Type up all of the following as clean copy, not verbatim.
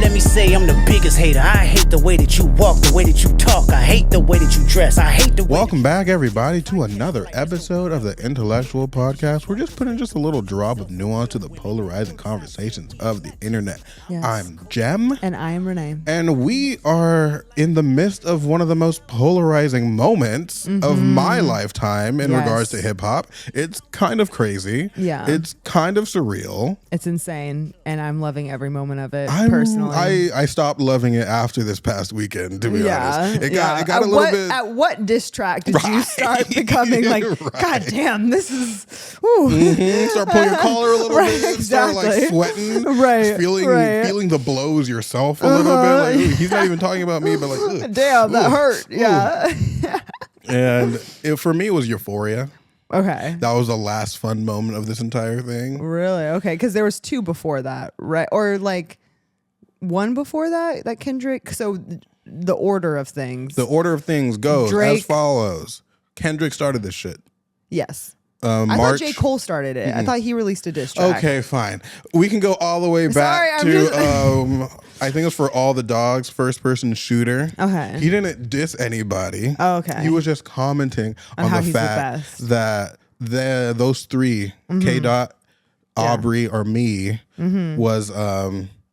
let me say I'm the biggest hater. I hate the way that you walk, the way that you talk. I hate the way that you dress. I hate the way. Welcome back, everybody, to another episode of the Intellectual Podcast. We're just putting just a little drop of nuance to the polarizing conversations of the internet. Yes. I'm Jem. And I am Renee. And we are in the midst of one of the most polarizing moments of my lifetime in regards to hip hop. It's kind of crazy. Yeah. It's kind of surreal. It's insane. And I'm loving every moment of it personally. I stopped loving it after this past weekend, to be honest. It got a little bit. At what diss track did you start becoming like, God damn, this is. Start pulling your collar a little bit. Exactly. Start like sweating. Right. Feeling the blows yourself a little bit. Like, ooh, he's not even talking about me, but like, ugh, damn, that hurt. Ooh. Yeah. And for me, it was Euphoria. Okay. That was the last fun moment of this entire thing. Really? Okay. Because there was two before that, right? Or like one before that Kendrick. So the order of things. The order of things goes Drake, as follows. Kendrick started this shit. Yes. I thought J. Cole started it. I thought he released a diss track. Okay, fine. We can go all the way back to I think it was For All the Dogs, first person shooter. Okay. He didn't diss anybody. Oh, okay. He was just commenting on how the he's the fact best. that those three, K. Dot, Aubrey, or me, was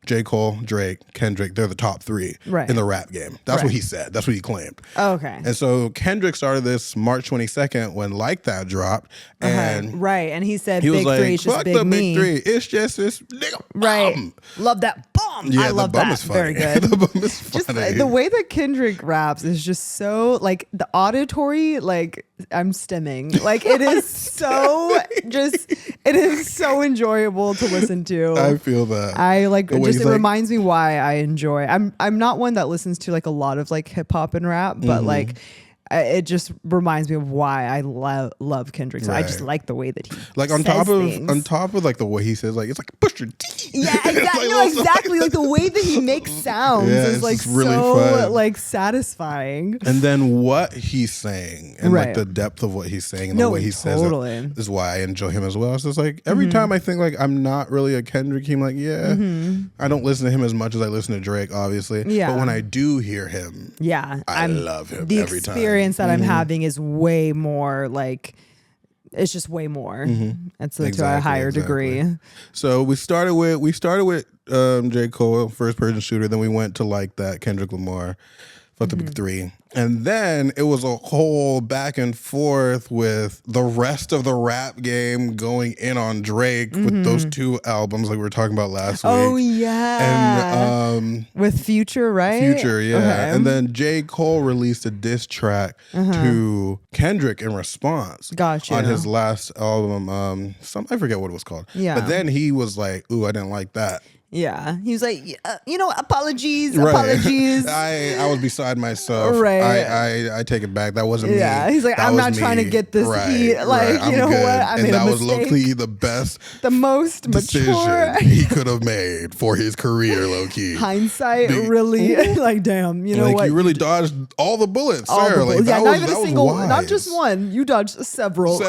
J. Cole, Drake, Kendrick. They're the top three in the rap game. That's what he said. That's what he claimed. Oh, okay. And so Kendrick started this March 22nd when Like That dropped. And and he said he was big like, three is just fuck big the me. big three. It's just this nigga Right. bum. Love that bomb. Yeah, I love the bum that. is funny. Very good. The bum is Just funny. the way that Kendrick raps is just so like the auditory, like I'm stimming. Like it is so it is so enjoyable to listen to. I feel that. I like The way just he's it like- reminds me why I enjoy. I'm not one that listens to like a lot of like hip hop and rap, but like it just reminds me of why I love Kendrick. So I just like the way that he like on says top of like the way he says, like, it's like push your T. Yeah, exactly. No, exactly. Like the way that he makes sounds Yeah, is it's like just really so fun. like satisfying. And then what he's saying and like Right. the depth of what he's saying and No, the way he totally. says it is why I enjoy him as well. It's just like every time I think like I'm not really a Kendrick, I'm like, I don't listen to him as much as I listen to Drake, obviously. Yeah. But when I do hear him, Yeah, I love him The every time. experience that I'm having is way more like it's just way more. It's to a Exactly, higher degree. So we started with J. Cole, first person shooter. Then we went to Like That, Kendrick Lamar, fuck the big three. And then it was a whole back and forth with the rest of the rap game going in on Drake with those two albums like we were talking about last Oh week. yeah. And with Future, right? Future, yeah. Okay. And then J. Cole released a diss track to Kendrick in response. Gotcha. On his last album, I forget what it was called. Yeah. But then he was like, ooh, I didn't like that. Yeah. He was like, apologies. Right. Apologies. I was beside myself. Right. I take it back. That wasn't me. Yeah, he's like, That I'm was not trying to me. get this heat. Like, I'm you know good. what? I and made that a was mistake. low-key the best The most decision mature he could have made for his career, low-key. hindsight. Really, like, damn. You know like, what? you really dodged all the bullets, All the sir. Like, bullets. that not was, even that a was single, wise. not just one. You dodged several.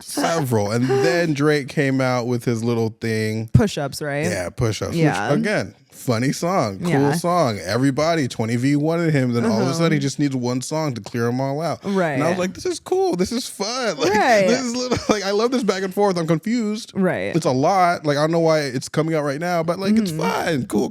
Several. And then Drake came out with his little thing. Push-ups, right? Yeah, push-ups. Yeah. Which, again, funny song, cool Yeah. song. Everybody, 20V wanted him. Then all of a sudden, he just needs one song to clear them all out. Right. And I was like, this is cool. This is fun. Like, Right. This is like, I love this back and forth. I'm confused. Right. It's a lot. Like, I don't know why it's coming out right now, but like, it's fine. Cool.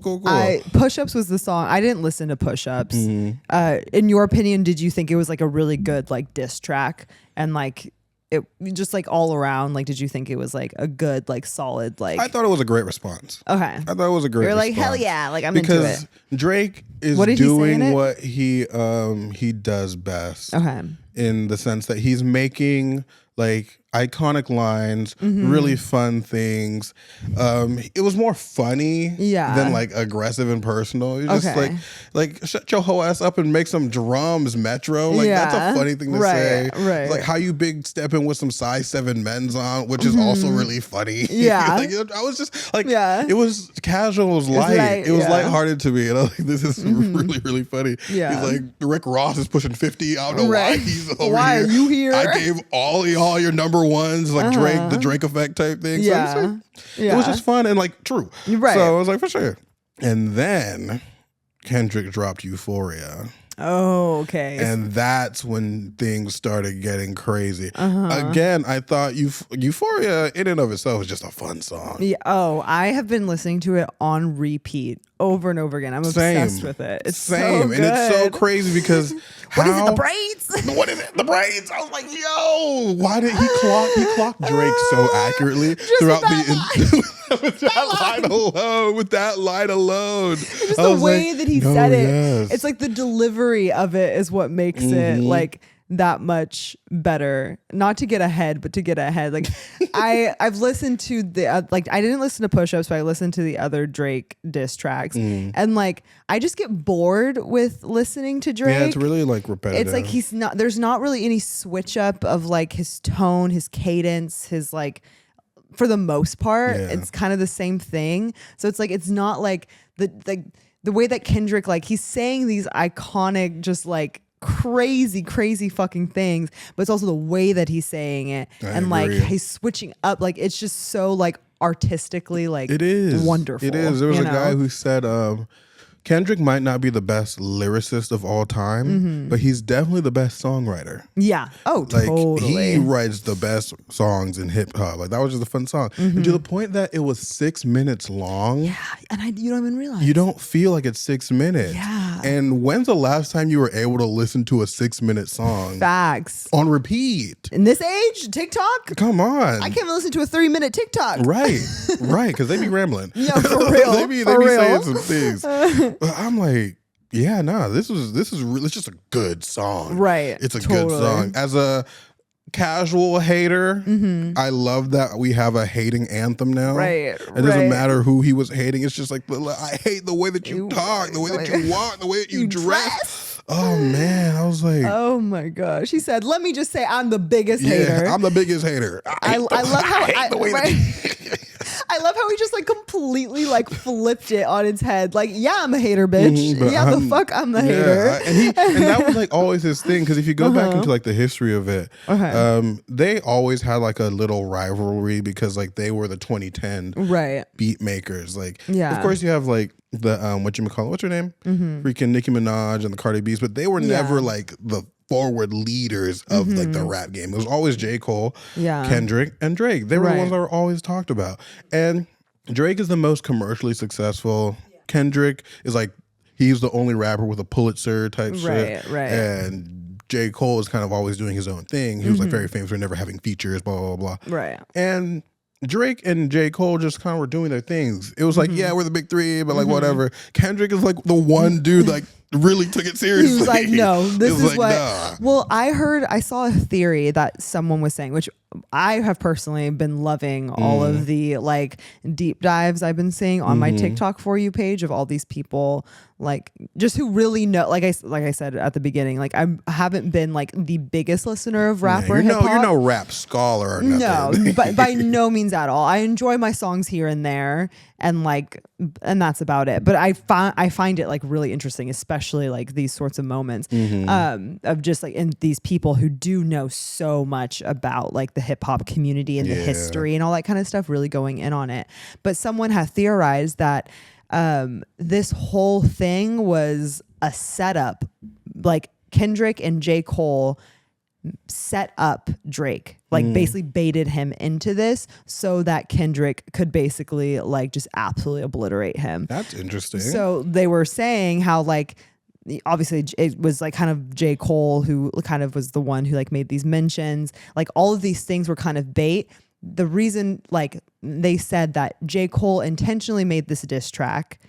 Push-ups was the song. I didn't listen to Push-ups. Mm-hmm. In your opinion, did you think it was like a really good like diss track and like it just like all around? Like, did you think it was like a good like solid like? I thought it was a great response. Okay. I thought it was a great You're like, response. hell yeah, like I'm because into it. Drake is What did he say in doing it? what he does best. Okay. In the sense that he's making like iconic lines, really fun things. It was more funny than like aggressive and personal. You're just like shut your whole ass up and make some drums, Metro. Like that's a funny thing to say. Right. It's like how you big stepping with some size 7 men's on, which is also really funny. Yeah. Like, I was just like, it was casual, it was light. It was lighthearted to me. And I was like, this is really, really funny. Yeah. He's like, Rick Ross is pushing 50. I don't know why he's over why here. are you here? I gave all your number ones, like Drake, the Drake effect type thing. So Yeah. it was just fun and like true. Right. So I was like, for sure. And then Kendrick dropped Euphoria. Oh, okay. And that's when things started getting crazy. Again, I thought Euphoria in and of itself is just a fun song. Yeah. Oh, I have been listening to it on repeat over and over again. I'm obsessed with it. It's so good. And it's so crazy because what is it, the braids? What is it? The braids. I was like, yo, why did he clock Drake so accurately throughout with that line alone. Just the way that he said it. It's like the delivery of it is what makes it like that much better. Not to get ahead, but to get ahead. Like I've listened to the like I didn't listen to Push-Ups, but I listened to the other Drake diss tracks, and like I just get bored with listening to Drake. Yeah, it's really like repetitive. It's like there's not really any switch up of like his tone, his cadence, his like. For the most part, it's kind of the same thing. So it's like it's not like the way that Kendrick, like he's saying these iconic, just like crazy fucking things, but it's also the way that he's saying it. I agree. Like he's switching up. Like it's just so like artistically like it is wonderful. It is. There was a guy who said Kendrick might not be the best lyricist of all time, but he's definitely the best songwriter. Yeah. Oh, like, totally. He writes the best songs in hip hop. Like that was just a fun song. And to the point that it was 6 minutes long. Yeah. And you don't even realize. You don't feel like it's 6 minutes. Yeah. And when's the last time you were able to listen to a 6-minute song? Facts. On repeat. In this age, TikTok? Come on. I can't even listen to a 3-minute TikTok. Right. Right. Because they be rambling. Yeah, for real. they be saying some things. But I'm like, yeah, nah, this is really, it's just a good song. Right. It's a good song. As a casual hater, I love that we have a hating anthem now. Right. It doesn't matter who he was hating. It's just like, I hate the way that you talk, the way that you walk, the way that you dress. Oh man, I was like, oh my gosh. He said, let me just say I'm the biggest hater. I'm the biggest hater. I love how I love how he just like completely like flipped it on its head. Like, yeah, I'm a hater, bitch. The fuck I'm the hater. And that was like always his thing. Because if you go back into like the history of it, they always had like a little rivalry because like they were the 2010 beat makers. Like, of course you have like the whatchamacallit, what's her name? Freaking Nicki Minaj and the Cardi B's, but they were never like the forward leaders of like the rap game. It was always J. Cole, Kendrick, and Drake. They were the ones that were always talked about. And Drake is the most commercially successful. Kendrick is like, he's the only rapper with a Pulitzer type shit. Right. And J. Cole is kind of always doing his own thing. He was like very famous for never having features, blah, blah, blah. Right. And Drake and J. Cole just kind of were doing their things. It was like, yeah, we're the big three, but like whatever. Kendrick is like the one dude like really took it seriously. He was like, no, this is like, what. Nah. Well, I saw a theory that someone was saying, which I have personally been loving all of the like deep dives I've been seeing on my TikTok For You page of all these people, like just who really know. Like I said at the beginning, like I haven't been like the biggest listener of rap or hip hop. You're no rap scholar or nothing. No, but by no means at all. I enjoy my songs here and there, and that's about it. But I find it like really interesting, especially like these sorts of moments of just like and these people who do know so much about like the hip hop community and the history and all that kind of stuff, really going in on it. But someone had theorized that this whole thing was a setup, like Kendrick and J. Cole set up Drake, like basically baited him into this so that Kendrick could basically like just absolutely obliterate him. That's interesting. So they were saying how like obviously it was like kind of J. Cole who kind of was the one who like made these mentions, like all of these things were kind of bait. The reason like they said that J. Cole intentionally made this diss track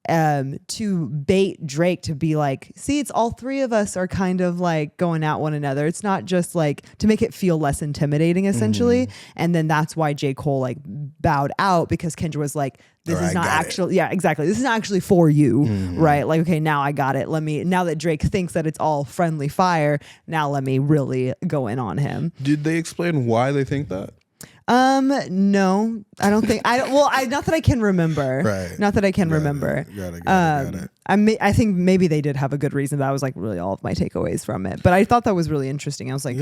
to bait Drake to be like, see, it's all three of us are kind of like going at one another. It's not just like to make it feel less intimidating, essentially. And then that's why J. Cole like bowed out, because Kendrick was like, this is not actually, exactly. This is not actually for you, right? Like, okay, now I got it. Now that Drake thinks that it's all friendly fire, now let me really go in on him. Did they explain why they think that? No, I don't think not that I can remember. Right. Not that I can remember. Got it. I think maybe they did have a good reason. That was like really all of my takeaways from it. But I thought that was really interesting. I was like,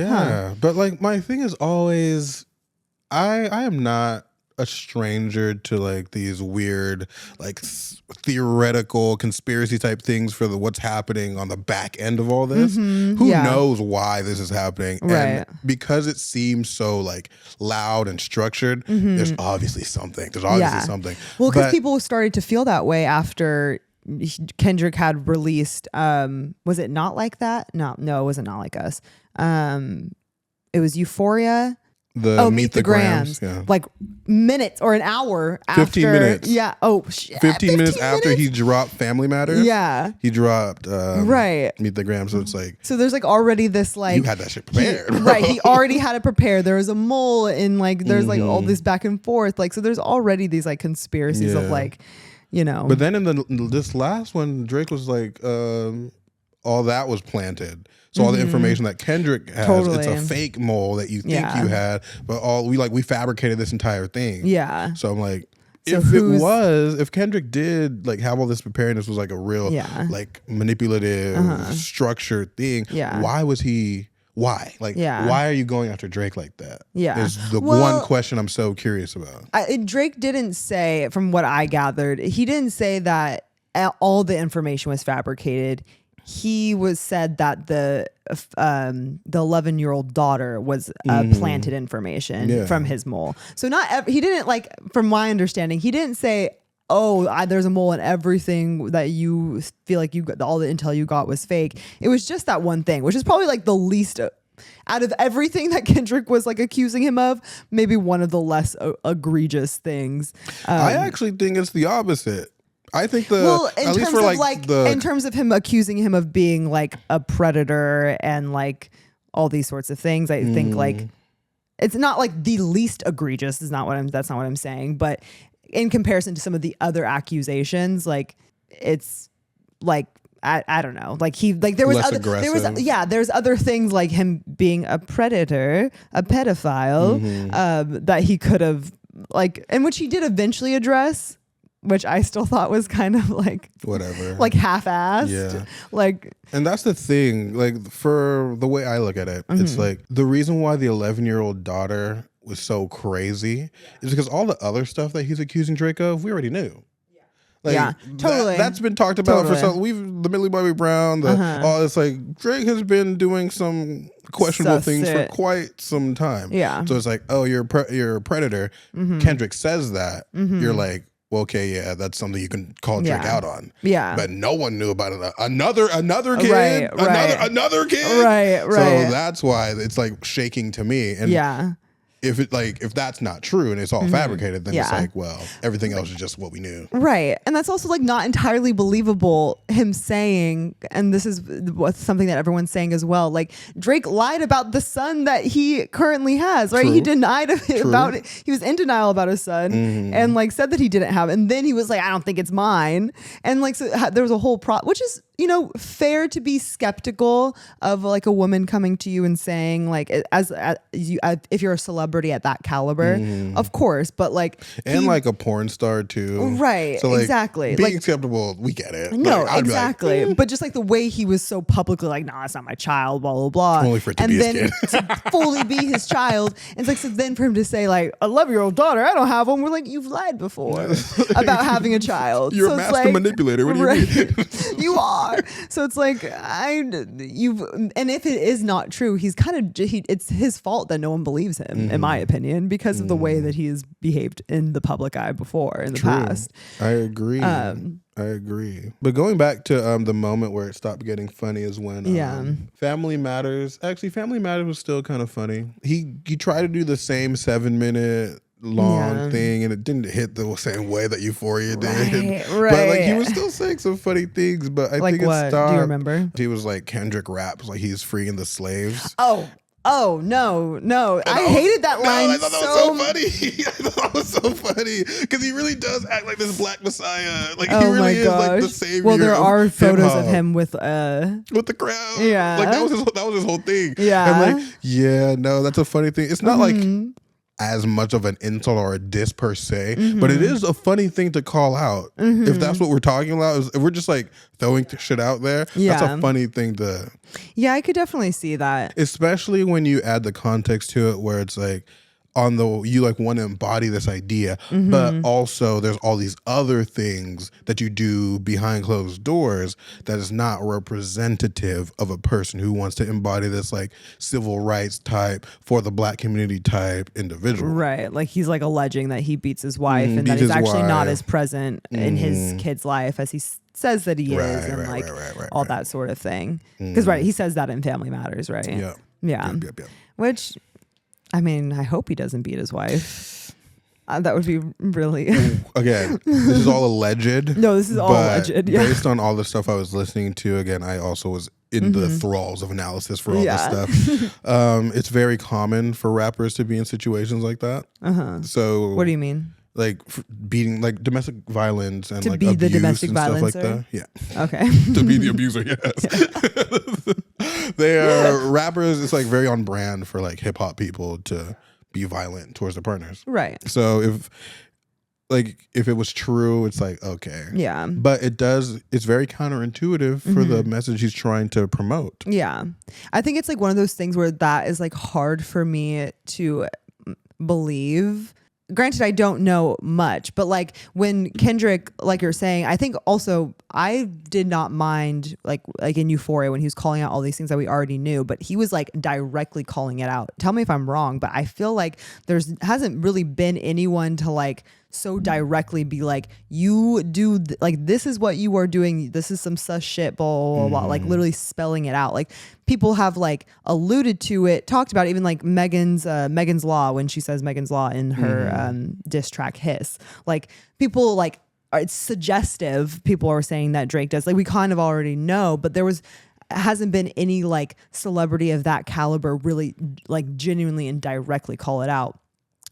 but like my thing is always, I am not a stranger to like these weird, like theoretical conspiracy type things for what's happening on the back end of all this. Who knows why this is happening? Right. And because it seems so like loud and structured, there's obviously something. There's obviously something. Well, because people started to feel that way after Kendrick had released. Was it Not Like That? No, it wasn't Not Like Us. It was Euphoria. Meet the Grams. Yeah. Like minutes or an hour after. 15 minutes. Yeah. 15 minutes after he dropped Family Matters. Yeah. He dropped right. Meet the Grams. So it's like. So there's like already this like. You had that shit prepared. Right. He already had it prepared. There was a mole in like, there's like all this back and forth. Like, so there's already these like conspiracies of like, you know. But then in this last one, Drake was like, all that was planted. So all the information that Kendrick has, it's a fake mole that you think you had, but we fabricated this entire thing. Yeah. So I'm like, if Kendrick did like have all this prepared, this was like a real like manipulative, structured thing. Yeah. Why was he? Why? Like, why are you going after Drake like that? Yeah. Is the one question I'm so curious about. Drake didn't say, from what I gathered, he didn't say that all the information was fabricated. He said that the 11-year-old daughter was planted information from his mole. So he didn't like, from my understanding, he didn't say, there's a mole and everything that you feel like you got, all the intel you got was fake. It was just that one thing, which is probably like the least out of everything that Kendrick was like accusing him of, maybe one of the less egregious things. I actually think it's the opposite. I think in terms of him accusing him of being like a predator and like all these sorts of things, I think like it's not like the least egregious. That's not what I'm saying. But in comparison to some of the other accusations, like it's like I don't know. Like there's other things like him being a predator, a pedophile, that he could have like, and which he did eventually address, which I still thought was kind of like whatever, like half-assed. Yeah. Like, and that's the thing, like for the way I look at it, it's like the reason why the 11-year-old daughter was so crazy is because all the other stuff that he's accusing Drake of, we already knew. Like, totally. That's been talked about for the Millie Bobby Brown, it's like Drake has been doing some questionable things for quite some time. Yeah. So it's like, you're a predator. Kendrick says that. You're like, well, okay, yeah, that's something you can call Drake out on. Yeah. But no one knew about it. Another kid? Another kid? Right. So that's why it's like shaking to me. And if that's not true and it's all fabricated, then it's like, well, everything else is just what we knew. Right. And that's also like not entirely believable, him saying, and this is something that everyone's saying as well, like Drake lied about the son that he currently has, right? True. He denied about it. He was in denial about his son and like said that he didn't have it. And then he was like, I don't think it's mine. And like, so there was a whole which is, you know, fair to be skeptical of like a woman coming to you and saying like, if you're a celebrity at that caliber, of course, but like, and like a porn star too, right? So like, exactly, being like, acceptable, we get it. No, like, exactly, like, but just like the way he was so publicly like, nah, that's not my child, blah blah blah, only for it to be his kid. To fully be his child, and it's like, so then for him to say like, a 11-year-old daughter, I don't have one. We're like, you've lied before about having a child. You're a master manipulator. What do you mean? You are. So it's like and if it is not true, he's kind of it's his fault that no one believes him, in my opinion, because of the way that he has behaved in the public eye before in the past. I agree. I agree. But going back to the moment where it stopped getting funny is when Family Matters. Actually, Family Matters was still kind of funny. He tried to do the same 7-minute long thing and it didn't hit the same way that Euphoria did. Right. But like he was still saying some funny things, but I think it stopped. Do you remember? He was like Kendrick raps like he's freeing the slaves. Oh no! I hated that line. I thought that was so funny. I thought that was so funny because he really does act like this Black Messiah. Like he really is like the savior. Well, there are photos hip-hop. of him with the crowd. Yeah, like that was his whole thing. Yeah, and like that's a funny thing. It's not like as much of an insult or a diss per se, but it is a funny thing to call out. If that's what we're talking about, if we're just like throwing shit out there, that's a funny thing to. Yeah, I could definitely see that. Especially when you add the context to it where it's like, on the you like want to embody this idea, but also there's all these other things that you do behind closed doors that is not representative of a person who wants to embody this like civil rights type for the Black community type individual. Right. Like he's like alleging that he beats his wife and beat that he's his actually not wife. as present in his kid's life as he says that he is, and all that sort of thing. Because he says that in Family Matters, right? Yeah. Yeah. Yep. Which, I mean, I hope he doesn't beat his wife. That would be really. Again, this is all alleged. No, this is all alleged. Yeah. Based on all the stuff I was listening to, again, I also was in the thralls of analysis for all this stuff. It's very common for rappers to be in situations like that. So, what do you mean? Like beating, like domestic violence and To like be abuse the domestic and stuff like violencer? that. Yeah. Okay. To be the abuser, yes. They are rappers. It's like very on brand for like hip hop people to be violent towards their partners. Right. So if it was true, it's like, okay. Yeah. But it's very counterintuitive for the message he's trying to promote. Yeah. I think it's like one of those things where that is like hard for me to believe. Granted, I don't know much, but like when Kendrick, like you're saying, I think also I did not mind like in Euphoria when he was calling out all these things that we already knew, but he was like directly calling it out. Tell me if I'm wrong, but I feel like hasn't really been anyone to like so directly be like, you do like this is what you are doing, this is some sus shit, blah blah blah, like literally spelling it out. Like people have like alluded to it, talked about it, even like Megan's Law, when she says Megan's Law in her diss track Hiss, like people like it's suggestive. People are saying that Drake does, like we kind of already know, but hasn't been any like celebrity of that caliber really like genuinely and directly call it out,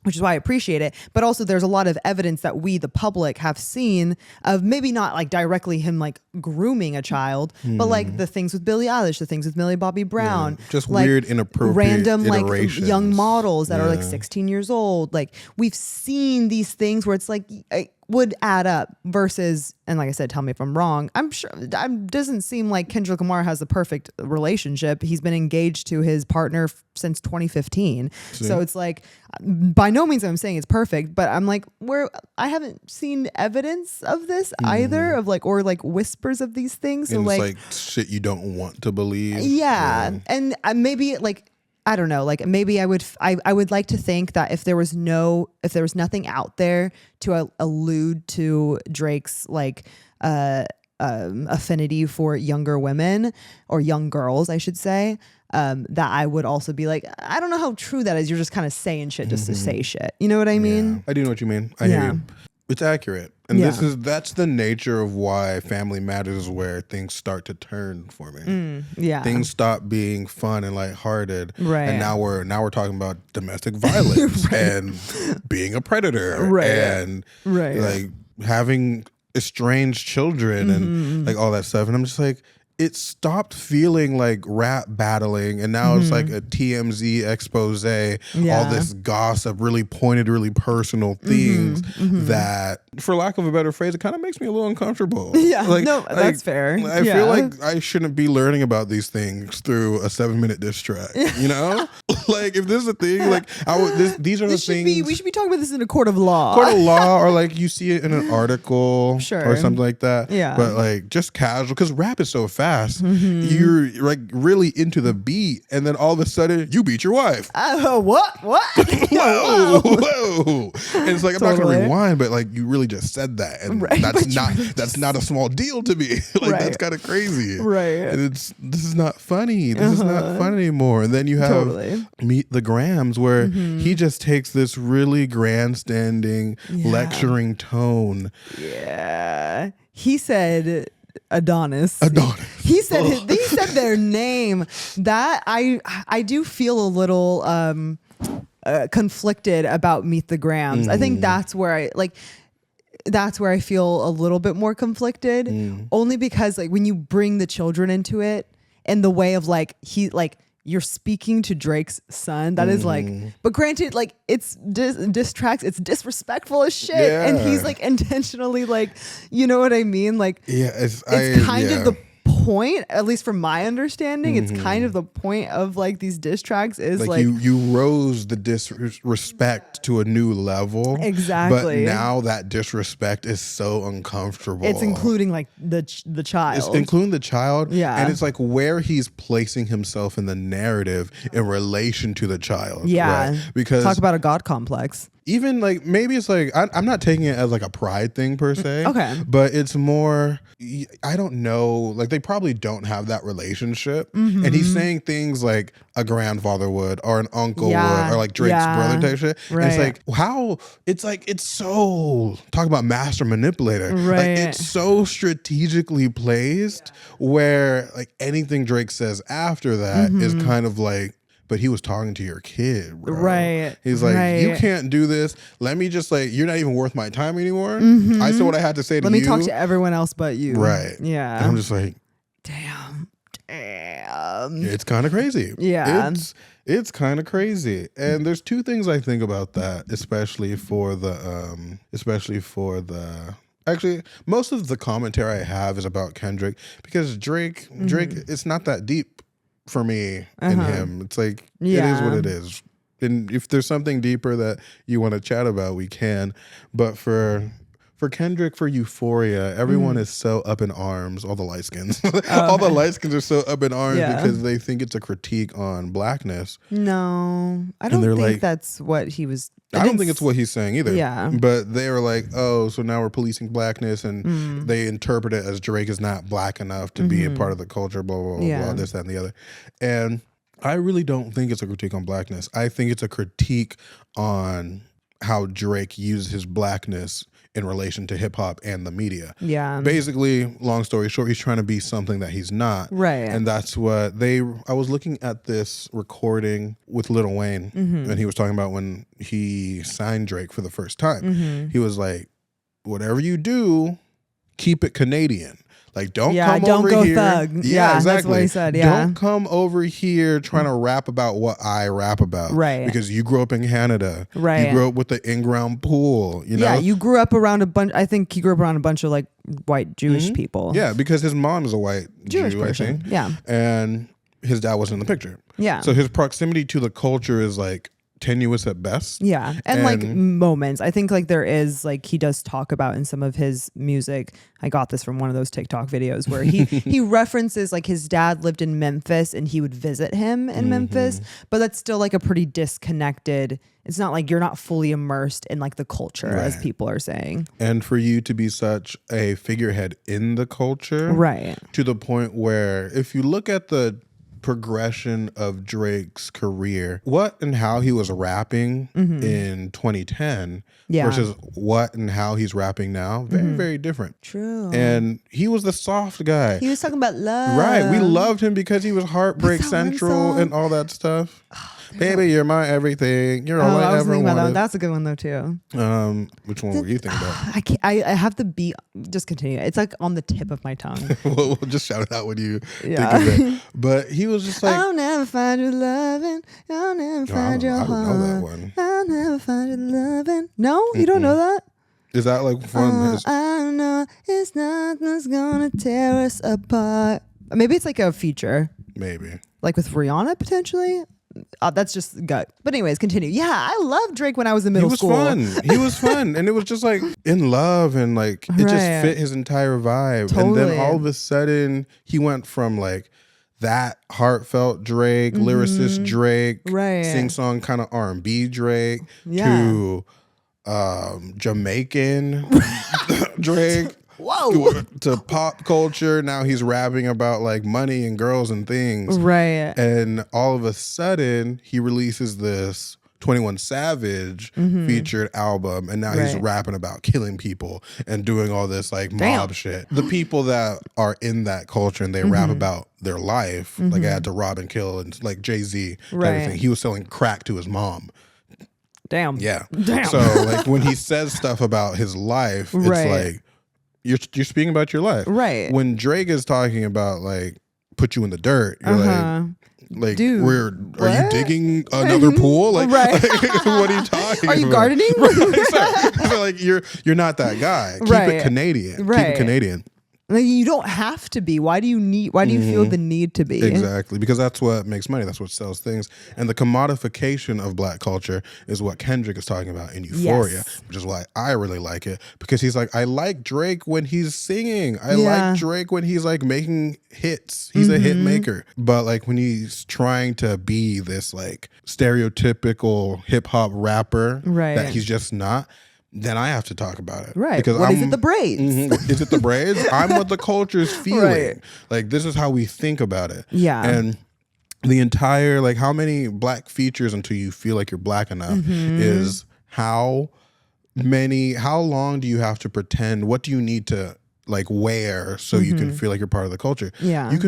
which is why I appreciate it. But also there's a lot of evidence that we, the public, have seen of maybe not like directly him like grooming a child, but like the things with Billie Eilish, the things with Millie Bobby Brown, just like weird, inappropriate random iterations. like young models that are like 16 years old. Like we've seen these things where it's like it would add up versus, and like I said, tell me if I'm wrong. I'm sure it doesn't seem like Kendrick Lamar has the perfect relationship. He's been engaged to his partner since 2015. So it's like, by no means I'm saying it's perfect, but I'm like, I haven't seen evidence of this either, of like, or like whispers of these things. So And like, it's like shit you don't want to believe. yeah. And maybe like, I don't know, like maybe I would like to think that if there was nothing out there to allude to Drake's like affinity for younger women or young girls, I should say, that I would also be like, I don't know how true that is. You're just kind of saying shit just to say shit. You know what I mean? Yeah. I do know what you mean. I hear you. It's accurate. And that's the nature of why Family Matters is where things start to turn for me. Things stop being fun and lighthearted. Right. And now we're talking about domestic violence and being a predator and like having estranged children and like all that stuff. And I'm just like, it stopped feeling like rap battling, and now it's like a TMZ expose, all this gossip, really pointed, really personal things that, for lack of a better phrase, it kind of makes me a little uncomfortable. Yeah, that's fair. I feel like I shouldn't be learning about these things through a 7-minute diss track, you know? Like, if this is a thing, like, these are the things. We should be talking about this in a court of law. Or like you see it in an article or something like that. Yeah. But like just casual, because rap is so fast. You're like really into the beat, and then all of a sudden you beat your wife. What? Whoa. And it's like, I'm not gonna rewind, but like you really just said that, and that's not a small deal to me. Like that's kind of crazy. Right. And this is not funny. This is not fun anymore. And then you have Meet the Grams, where he just takes this really grandstanding lecturing tone. Yeah. He said Adonis. He said their name. That I do feel a little conflicted about Meet the Grams. I think that's where I feel a little bit more conflicted, only because like when you bring the children into it in the way of like you're speaking to Drake's son, that is like, but granted, like it's diss tracks, it's disrespectful as shit, and he's like intentionally like, you know what I mean? Like, it's kind of the point, at least from my understanding, it's kind of the point of like these diss tracks is like you rose the disrespect to a new level. Exactly. But now that disrespect is so uncomfortable. It's including like the child. It's including the child. Yeah. And it's like where he's placing himself in the narrative in relation to the child. Yeah. Right? Because talk about a God complex. even like maybe it's like I'm not taking it as like a pride thing per se. Okay. But it's more, I don't know, like they probably don't have that relationship. And he's saying things like a grandfather would or an uncle would or like Drake's brother type shit. Right. And it's like how it's so talk about master manipulator. Right. Like it's so strategically placed where like anything Drake says after that is kind of like, but he was talking to your kid, bro. Right. He's like, right. you can't do this. Let me just like, you're not even worth my time anymore. I said what I had to say to you. Let me talk to everyone else but you. Right. Yeah. And I'm just like, damn. it's kind of crazy. Yeah. It's kind of crazy. And there's two things I think about that, especially for the actually, most of the commentary I have is about Kendrick because Drake, it's not that deep for me in him. It's like, it is what it is. And if there's something deeper that you want to chat about, we can. But for Kendrick, for Euphoria, everyone is so up in arms, all the light skins. All the light skins are so up in arms because they think it's a critique on blackness. No, I don't think that's what he was. I don't think it's what he's saying either. Yeah. But they were like, oh, so now we're policing blackness, and they interpret it as Drake is not black enough to be a part of the culture, blah, blah, blah, blah, this, that, and the other. And I really don't think it's a critique on blackness. I think it's a critique on how Drake uses his blackness in relation to hip hop and the media. Yeah. Basically, long story short, he's trying to be something that he's not. Right. And that's what I was looking at this recording with Lil Wayne, and he was talking about when he signed Drake for the first time. He was like, whatever you do, keep it Canadian. Like, don't come over go here. Thug. Yeah, exactly. That's what he said. Yeah. Don't come over here trying to rap about what I rap about. Right. Because you grew up in Canada. Right. You grew up with the in-ground pool. You know? Yeah, you grew up around a bunch. I think he grew up around a bunch of like white Jewish people. Yeah, because his mom is a white Jewish Jew, person. I think. Yeah. And his dad wasn't in the picture. Yeah. So his proximity to the culture is like tenuous at best. Yeah. And like moments. I think like there is like he does talk about in some of his music. I got this from one of those TikTok videos where he references like his dad lived in Memphis and he would visit him in Memphis, but that's still like a pretty disconnected. It's not like you're not fully immersed in like the culture as people are saying. And for you to be such a figurehead in the culture, to the point where if you look at the progression of Drake's career, what and how he was rapping in 2010 versus what and how he's rapping now, very, very different. True. And he was the soft guy. He was talking about love. Right. We loved him because he was Heartbreak Central and all that stuff. Baby, you're my everything. You're all I ever wanted. That's a good one though too. Which one were you thinking about? I can't. I have the beat. Just continue. It's like on the tip of my tongue. We'll just shout it out when you think of it. But he was just like, I'll never find your loving. I'll never find your heart. I don't know that one. I'll never find your loving. No, you don't know that? Is that like one? I know it's nothing's gonna tear us apart. Maybe it's like a feature. Maybe. Like with Rihanna potentially. That's just gut. But anyways, continue. Yeah, I loved Drake when I was in middle school. He was fun. And it was just like in love and like it just fit his entire vibe. Totally. And then all of a sudden he went from like that heartfelt Drake, lyricist Drake, sing-song kind of R&B Drake to Jamaican Drake. Whoa. To pop culture. Now he's rapping about like money and girls and things. Right. And all of a sudden he releases this 21 Savage featured album, and now he's rapping about killing people and doing all this like mob shit. The people that are in that culture and they rap about their life, like I had to rob and kill, and like Jay-Z type of thing. He was selling crack to his mom. Damn. Yeah. Damn. So like when he says stuff about his life, it's like you're speaking about your life. Right. When Drake is talking about like put you in the dirt, you're like, dude, are you digging another pool? Like, like what are you talking about? Are you gardening? So like you're not that guy. Keep it Canadian. Keep it Canadian. Like, you don't have to be. Why do you feel the need to be? Exactly, because that's what makes money. That's what sells things. And the commodification of black culture is what Kendrick is talking about in Euphoria, which is why I really like it. Because he's like, I like Drake when he's singing. I like Drake when he's like making hits. He's a hit maker. But like when he's trying to be this like stereotypical hip hop rapper that he's just not, then I have to talk about it. Right. Because is it the braids? Is it the braids? I'm what the culture's feeling. Right. Like, this is how we think about it. Yeah. And the entire, like, how many black features until you feel like you're black enough is how long do you have to pretend? What do you need to, like, wear so you can feel like you're part of the culture? Yeah.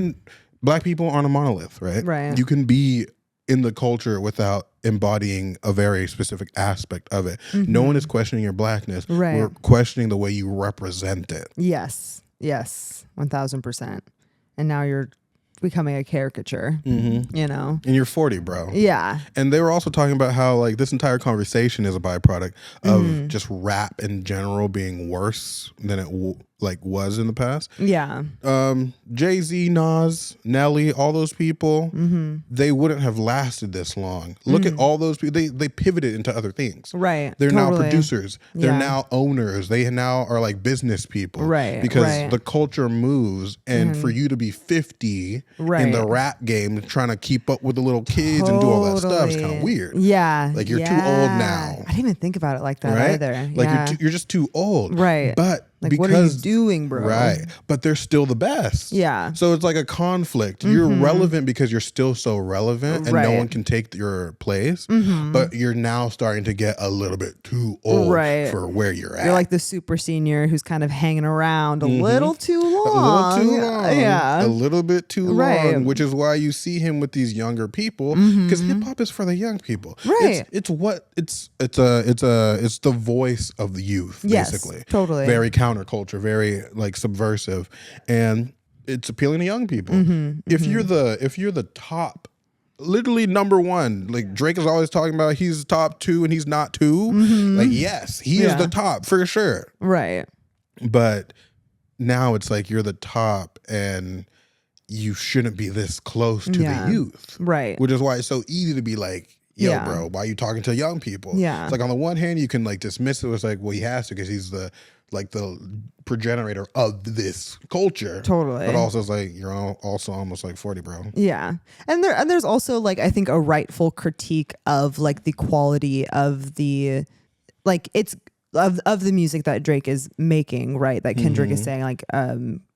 Black people aren't a monolith, right? Right. You can be in the culture without embodying a very specific aspect of it. No one is questioning your blackness. Right. We're questioning the way you represent it. Yes. 1000%. And now you're becoming a caricature, you know? And you're 40, bro. Yeah. And they were also talking about how like this entire conversation is a byproduct of just rap in general being worse than it was in the past. Yeah. Jay-Z, Nas, Nelly, all those people, they wouldn't have lasted this long. Look at all those people. They pivoted into other things. Right. They're now producers. They're now owners. They now are like business people. Right. Because the culture moves, and for you to be 50 in the rap game trying to keep up with the little kids and do all that stuff is kind of weird. Yeah. Like, you're too old now. I didn't even think about it like that either. Like, you're just too old. Right. But like, what are you doing, bro? Right. But they're still the best. Yeah. So it's like a conflict. You're relevant because you're still so relevant and no one can take your place. But you're now starting to get a little bit too old for where you're at. You're like the super senior who's kind of hanging around a little too long. A little too long. Yeah. A little bit too long, which is why you see him with these younger people, because hip hop is for the young people. Right. It's the voice of the youth, basically. Yes, totally. Very counterculture, very like subversive, and it's appealing to young people. If you're the top, literally number one, like Drake is always talking about he's top 2 and he's not 2. Like, yes, he is the top for sure. Right. But now it's like you're the top and you shouldn't be this close to the youth. Right. Which is why it's so easy to be like, yo, bro, why are you talking to young people? Yeah. It's like, on the one hand, you can like dismiss it. It's like, well, he has to because he's the progenitor of this culture. Totally. But also it's like, you're also almost like 40, bro. Yeah. And there's also like, I think, a rightful critique of like the quality of the, like, it's of the music that Drake is making, right? That Kendrick is saying, like,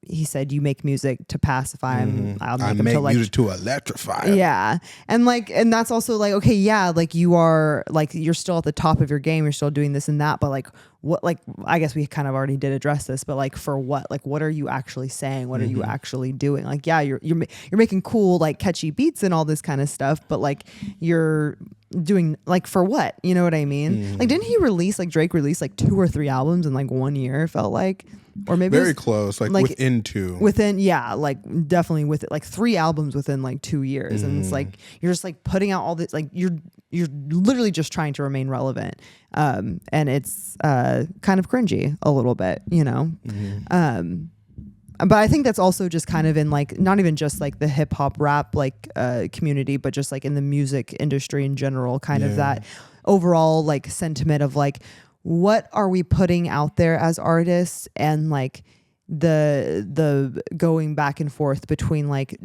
he said, you make music to pacify him. I'll make music to electrify him. Yeah. And like, and that's also like, okay, yeah, like you are like, you're still at the top of your game. You're still doing this and that, but like, what, like, I guess we kind of already did address this, but like, for what? Like, what are you actually saying? What are you actually doing? Like, yeah, you're making cool, like, catchy beats and all this kind of stuff, but like, you're doing, like, for what? You know what I mean? Like, didn't he release, like, Drake released like 2 or 3 albums in like 1 year, it felt like? Or maybe very close, like within 2. Like definitely with it, like 3 albums within like 2 years, and it's like you're just like putting out all this, like you're literally just trying to remain relevant, and it's kind of cringy a little bit, you know. But I think that's also just kind of in like not even just like the hip hop rap like community, but just like in the music industry in general, kind of that overall like sentiment of like, what are we putting out there as artists, and like the going back and forth between like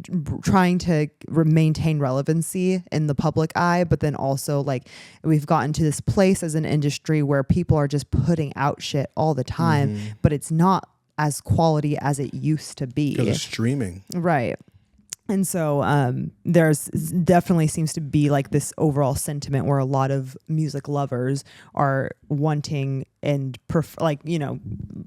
trying to maintain relevancy in the public eye, but then also like we've gotten to this place as an industry where people are just putting out shit all the time, but it's not as quality as it used to be because of streaming, right? And so there's definitely seems to be like this overall sentiment where a lot of music lovers are wanting and like, you know,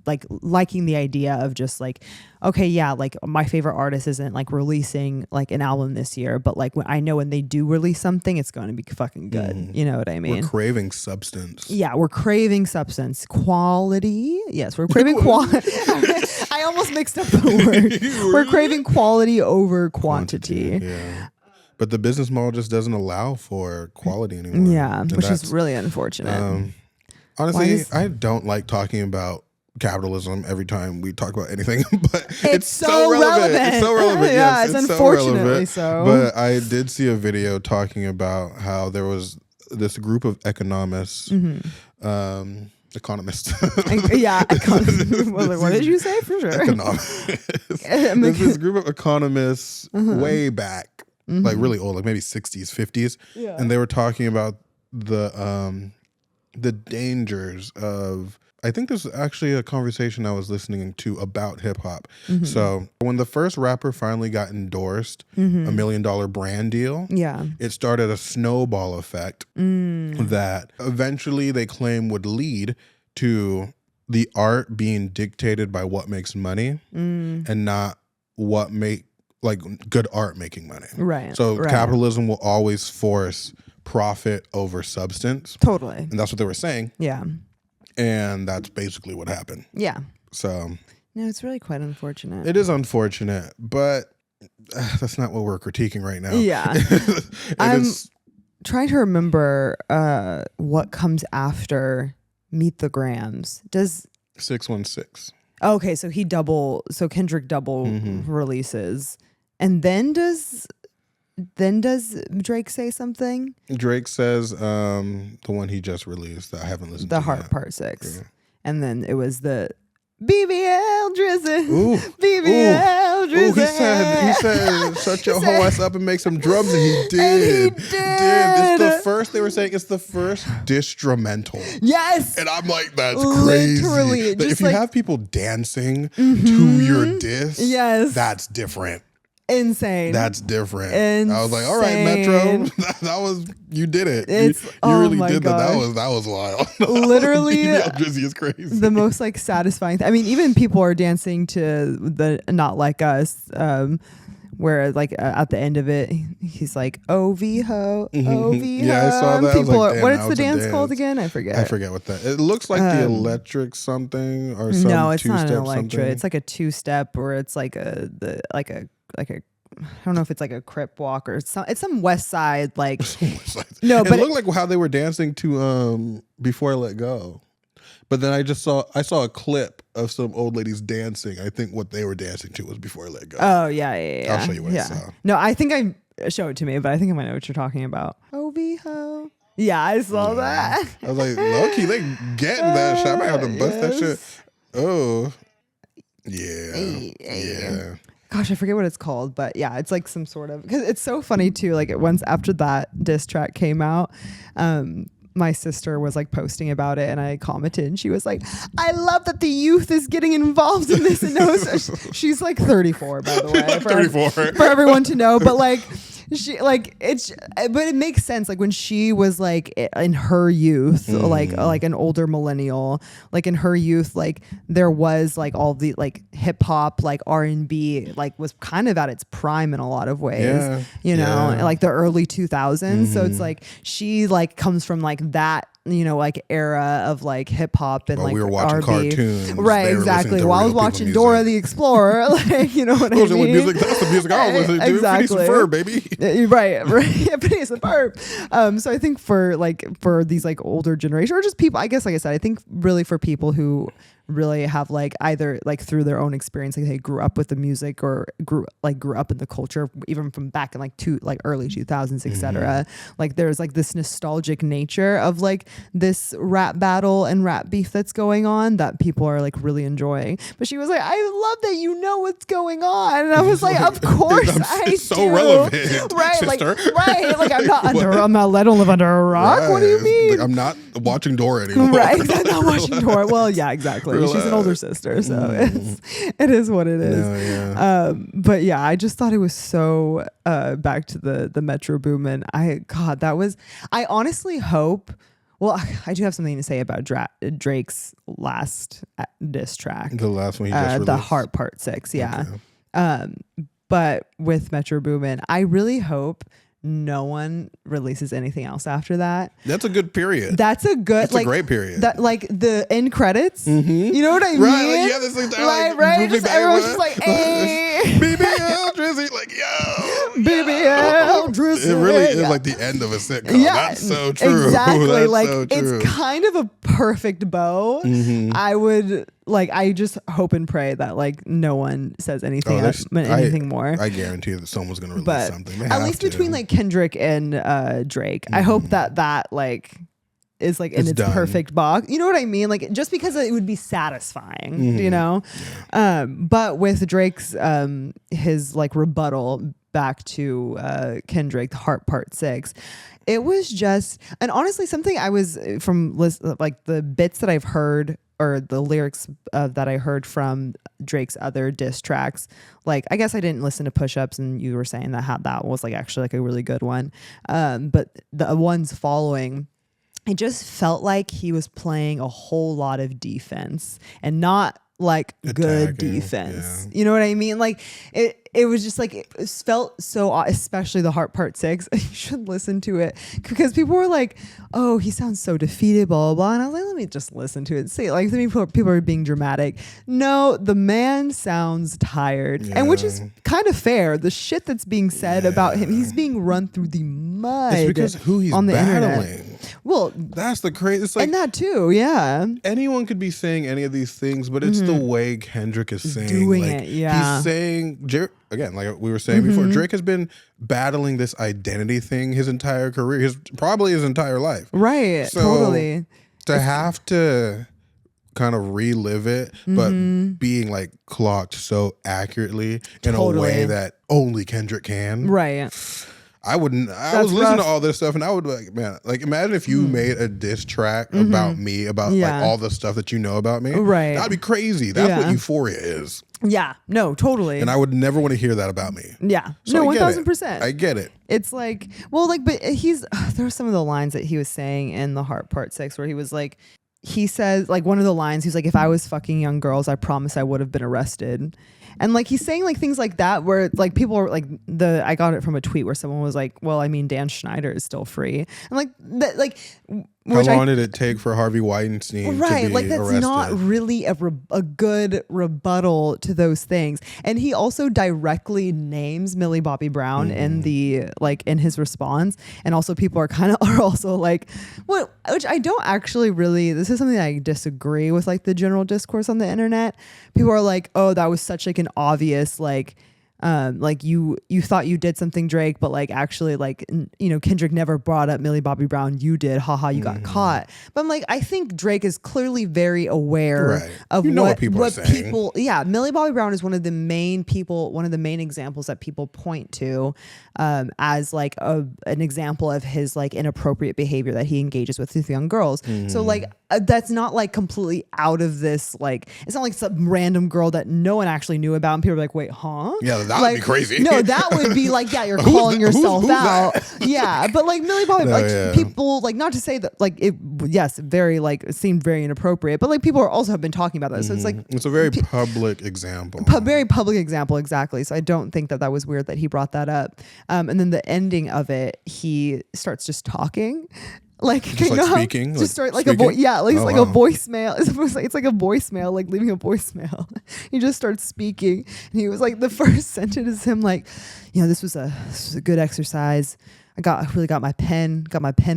like liking the idea of just like, okay, yeah, like my favorite artist isn't like releasing like an album this year, but like I know when they do release something, it's going to be fucking good. You know what I mean? We're craving substance. Yeah, we're craving substance. Quality. Yes, we're craving quality. I almost mixed up the word. We're craving quality over quantity. Yeah. But the business model just doesn't allow for quality anymore. Yeah, which is really unfortunate. Honestly, I don't like talking about capitalism every time we talk about anything, but It's so relevant. It's so relevant. Yeah, Yes, it's so unfortunately relevant. so. But I did see a video talking about how there was this group of economists, economists. Yeah, what did you say? For sure. Economists. There's this group of economists way back, like really old, like maybe 60s, 50s, and they were talking about the dangers of. I think this was actually a conversation I was listening to about hip hop. So when the first rapper finally got endorsed, $1 million brand deal, it started a snowball effect that eventually they claim would lead to the art being dictated by what makes money and not what make like good art making money. Right. So capitalism will always force profit over substance. Totally. And that's what they were saying. Yeah. And that's basically what happened. Yeah. So no, it's really quite unfortunate. it is unfortunate, but that's not what we're critiquing right now. Yeah. I'm trying to remember what comes after Meet the Grams. Does 616. Okay, so Kendrick double releases. And then does Drake say something? Drake says the one he just released that I haven't listened to. The Heart yet. Part 6. Yeah. And then it was the BBL Drizzy. Ooh. BBL Drizzy. Ooh, he said, shut your whole ass up and make some drums. And he did. He did. It's the first, they were saying, it's the first distrumental. Yes. And I'm like, that's Literally, crazy. just If you like- have people dancing to your diss, Yes. that's different. Insane. That's different. Insane. I was like, all right, Metro, that was, you did it. It's, you oh really my did that. gosh. That was wild. Literally, Drizzy is crazy. the most like satisfying I mean, even people are dancing to the Not Like Us, where like at the end of it, he's like, "Oh, V-ho, oh, V-ho." Yeah, I saw that. I was People like, are, damn, what that is the was a dance called dance. again? I forget. I forget what that. It looks like the electric something or some No, it's not an two-step electric. something. It's like a two-step, or it's like a I don't know if it's like a crip walk or some. It's some West Side like. No, it but looked like how they were dancing to Before I Let Go. But then I saw a clip of some old ladies dancing. I think what they were dancing to was Before I Let Go. Oh yeah. I'll show you what I saw. No, I think show it to me, but I think I might know what you're talking about. Oh, V-ho. Yeah, I saw that. I was like, low-key, they getting that shit. I might have to bust that shit. Oh. Yeah. Gosh, I forget what it's called, but yeah, it's like some sort of, because it's so funny too. Like once after that diss track came out, my sister was like posting about it, and I commented, and she was like, "I love that the youth is getting involved in this." And she's like 34, by the way, 34 for everyone to know. But like, she like but it makes sense. Like when she was like in her youth, like an older millennial, like in her youth, like there was like all the like hip hop, like R&B, like was kind of at its prime in a lot of ways, you know, like the early 2000s. So it's like she like comes from like that, you know, like era of like hip hop and like we were watching R&B. cartoons, right? they were Exactly. listening to While I was real people watching music. Dora the Explorer, like, you know what I Those are mean? music. That's the music I was listening to. Exactly. Phineas and Ferb, baby. Right. Yeah, Phineas and Ferb. So I think for these like older generation, or just people, I guess, like I said, I think really for people who really have like either like through their own experience, like they grew up with the music or grew up in the culture, even from back in like early 2000s, etc. Like there's like this nostalgic nature of like this rap battle and rap beef that's going on that people are like really enjoying. But she was like, "I love that you know what's going on," and I was like, "Of course I it's do." so relevant, right? sister. Like I don't live under a rock. Yes. What do you mean? Like, I'm not watching Dora anymore. Right, I'm not watching Dora. Well, yeah, exactly. She's an older sister, so it is what it is. No, yeah. But yeah, I just thought it was so back to the Metro Boomin. I honestly hope. Well, I do have something to say about Drake's last diss track. The last one he just released. The Heart Part 6, yeah. Okay. But with Metro Boomin, I really hope no one releases anything else after that. That's a good period. That's a good. That's a great period. That like the end credits. You know what I mean? Right, like, yeah, this is right. Just everyone's just like, "Hey, BBL Drizzy," like, yo, BBL Drizzy. It really is like the end of a sitcom. Yeah, That's so true. Exactly. That's like so true. it's kind of a perfect bow. I would I just hope and pray that like no one says anything more. I guarantee that someone's gonna release But something. They at have least to. between like Kendrick and Drake, I hope that like is like in its done. perfect box. You know what I mean? Like just because it would be satisfying, you know? But with Drake's his like rebuttal back to Kendrick, the Heart Part 6, it was just, and honestly something I was from like the bits that I've heard or the lyrics that I heard from Drake's other diss tracks, like I guess I didn't listen to Push Ups, and you were saying that was like actually like a really good one, but the ones following, it just felt like he was playing a whole lot of defense and not like good defense. You know what I mean? Like it was just like, it felt so, especially the Heart Part 6. You should listen to it because people were like, oh, he sounds so defeated, blah, blah, blah. And I was like, let me just listen to it and see. Like, people are being dramatic. No, the man sounds tired, and which is kind of fair. The shit that's being said about him, he's being run through the mud. It's because who he's on the battling. internet. Well, that's the crazy. It's like, and that too, yeah. Anyone could be saying any of these things, but it's the way Kendrick is saying, doing like, it. Yeah, he's saying again, like we were saying before. Drake has been battling this identity thing his entire career, probably his entire life. Right. So totally. To have to kind of relive it, but being like clocked so accurately in a way that only Kendrick can. Right. I wouldn't. I was listening to all this stuff, and I would be like, man, like imagine if you made a diss track about me, about like all the stuff that you know about me. Right. That'd be crazy. That's what Euphoria is. Yeah. No, totally. And I would never want to hear that about me. Yeah. So no, I 1000%. I get it. It's like, well, like, but there were some of the lines that he was saying in the Heart Part 6 where he was like, he says, like, one of the lines, he's like, if I was fucking young girls, I promise I would have been arrested. And like, he's saying like things like that where like people are like, I got it from a tweet where someone was like, well, I mean, Dan Schneider is still free. And like, how long did it take for Harvey Weinstein to be like that's arrested? not really a good rebuttal to those things. And he also directly names Millie Bobby Brown in the like in his response. And also people are also like, what, which I don't actually really, this is something that I disagree with, like the general discourse on the internet. People are like, oh, that was such like an obvious like you thought you did something, Drake, but like actually like Kendrick never brought up Millie Bobby Brown, you did, haha, you got caught. But I'm like, I think Drake is clearly very aware of what people are saying. Millie Bobby Brown is one of the main examples that people point to as like an example of his like inappropriate behavior that he engages with young girls. So like that's not like completely out of this, like it's not like some random girl that no one actually knew about and people are like, wait, huh? Yeah, that would be crazy. No, that would be like, yeah, you're calling yourself out. Yeah, but like Millie Bobby, people like, not to say that like it, yes, very like it seemed very inappropriate, but like people are also have been talking about that. So it's like it's a very public example. Very public example, exactly. So I don't think that was weird that he brought that up. And then the ending of it, he starts just talking. Like, just like speaking, just start like a voice, like it's like a voicemail. It's like a voicemail, like leaving a voicemail. He just starts speaking, and he was like, the first sentence is him like, this was a good exercise. I really got my pen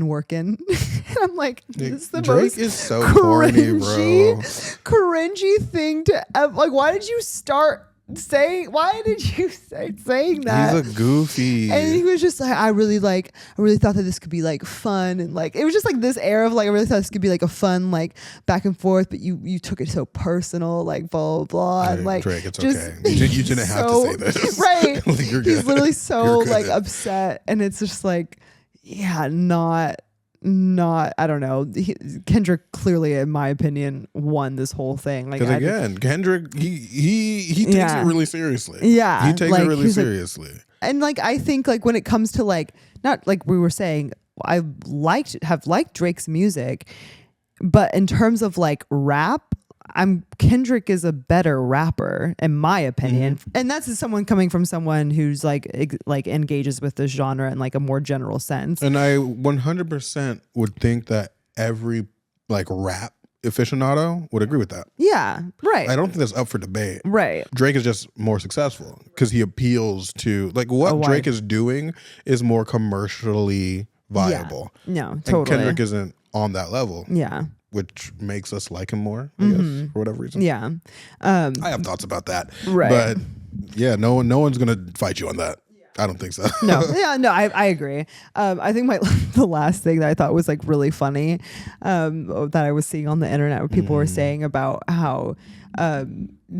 working. And I'm like, this is the Drake most is so corny, bro. Cringy thing to like. Why did you start saying that? He's a goofy. And he was just like, I really thought that this could be like fun, and like it was just like this air of like, I really thought this could be like a fun like back and forth, but you took it so personal, like blah blah blah. And like, Drake, it's just, okay. You didn't have to say this. Right. You're good. He's literally so like upset, and it's just like, yeah, not I don't know. Kendrick clearly, in my opinion, won this whole thing. Like, because again, Kendrick, he takes it really seriously. Yeah, he takes like, it really seriously. And like, I think like when it comes to like, not like we were saying, I have liked Drake's music, but in terms of like rap, Kendrick is a better rapper in my opinion, and that's someone coming from someone who's like engages with this genre in like a more general sense. And I 100% would think that every like rap aficionado would agree with that. Yeah. Right. I don't think that's up for debate. Right. Drake is just more successful because he appeals to like what Drake is doing is more commercially viable. Yeah. No, totally. And Kendrick isn't on that level. Yeah. Which makes us like him more, I guess, for whatever reason. Yeah. I have thoughts about that. Right. But yeah, no one's gonna fight you on that. I don't think so. No, yeah, no, I agree. I think the last thing that I thought was like really funny, that I was seeing on the internet where people were saying about how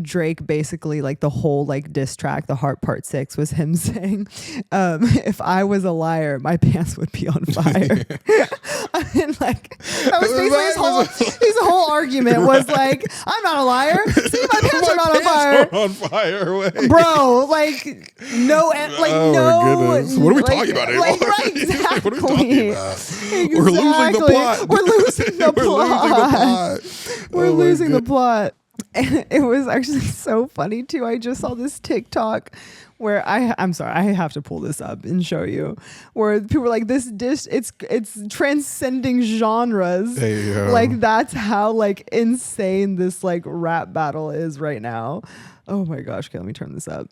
Drake basically like the whole like diss track, The Heart Part 6 was him saying, if I was a liar, my pants would be on fire. I mean, like that was basically his whole argument was like, I'm not a liar. See, my pants are not on fire. On fire, wait. Bro, like no, like oh no. My goodness. What are we talking about anymore? Like, right, exactly. What are we talking about? Exactly. We're losing the plot. We're losing the plot. We're Oh my losing the God. plot. And it was actually so funny too. I just saw this TikTok where I'm sorry, I have to pull this up and show you, where people were like, this dish, it's transcending genres. Hey, yo. Like that's how like insane this like rap battle is right now. Oh my gosh, okay, let me turn this up.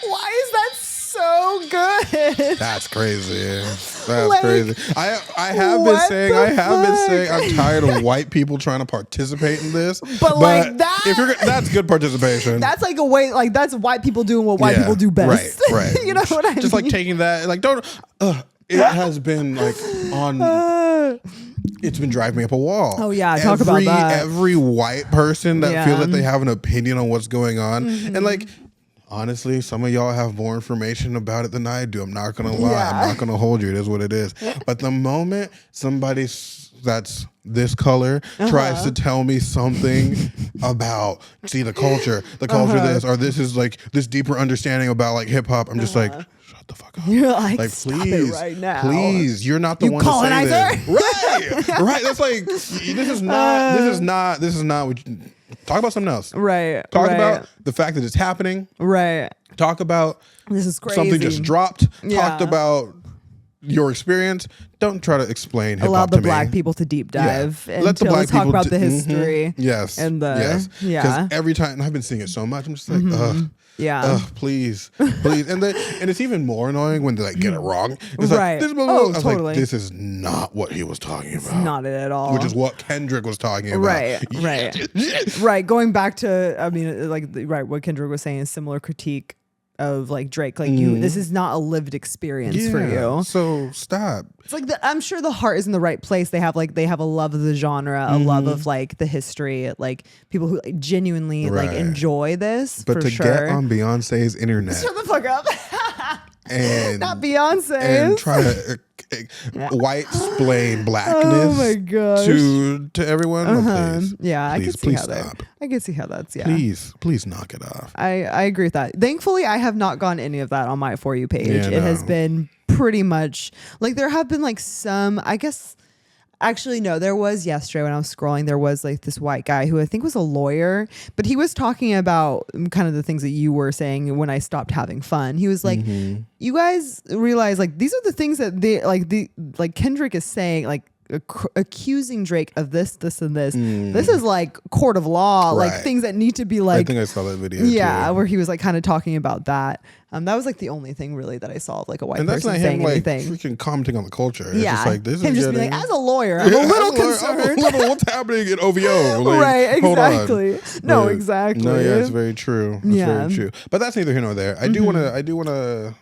Why is that so good? That's crazy. That's Like, crazy. I have been what saying the fuck? I'm tired of white people trying to participate in this. But like that, if you're that's good participation. that's like a way, like that's white people doing what white people do best. Right. You know what I mean? Just like taking that, like don't. It has been like on. It's been driving me up a wall. Oh yeah, talk about that. Every white person that feels Yeah. that they have an opinion on what's going on, and like. Honestly, some of y'all have more information about it than I do. I'm not gonna lie. Yeah. I'm not gonna hold you. It is what it is. But the moment somebody that's this color tries to tell me something about the culture this, or this is like this deeper understanding about like hip hop, I'm just like, shut the fuck up. You're like, Like stop it right now. please, you're not the You one to say colonizer. this. Right. That's like this is not what you, talk about something else. Right. Talk right, about the fact that it's happening. right. Talk about This is crazy. something just dropped. Yeah. Talked about your experience. Don't try to explain hip Allow hop the to black me. people to deep dive and Let the black talk people about do- the history. Yes. And the yes. yeah. Because every time, and I've been seeing it so much, I'm just like, Yeah. please. And it's even more annoying when they like get it wrong. It's Right. like, this Oh, I was totally. like, this is not what he was talking about. Not it at all. Which is what Kendrick was talking about. Right, right. Right. Going back to, I mean, like, right, what Kendrick was saying is similar critique of like Drake. Like, this is not a lived experience for you. So stop. It's like I'm sure the heart is in the right place. They have a love of the genre, a love of like the history, like people who like, genuinely like Right. enjoy this. But for to sure. get on Beyonce's internet Shut the fuck up. and Not Beyonce. and try to white splain blackness Oh my gosh. to everyone. No, please. Yeah, I can see please how that. stop. I can see how that's Please knock it off. I agree with that. Thankfully, I have not gotten any of that on my For You page. Yeah, it has no. been pretty much like there have been like some, I guess. Actually, no, there was yesterday when I was scrolling, there was like this white guy who I think was a lawyer, but he was talking about kind of the things that you were saying when I stopped having fun. He was like, you guys realize like these are the things that like Kendrick is saying, like accusing Drake of this, and this. This is like court of law, like Right. things that need to be I like, think I saw that video. yeah, too. where he was like kind of talking about that. That was like the only thing really that I saw of like a white And that's person not saying him like anything. freaking commenting on the culture. It's Yeah, just like this him is just being getting. like, as a lawyer, I'm a little concerned. what's happening in OVO? Like, Right, hold on. exactly. No, But- exactly. No, yeah, it's very true. It's Yeah. very true. But that's neither here nor there. I do want to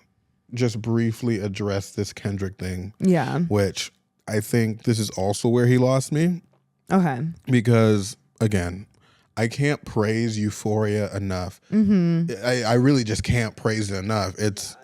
just briefly address this Kendrick thing, Yeah. which I think this is also where he lost me Okay. because again, I can't praise Euphoria enough. I really just can't praise it enough. It's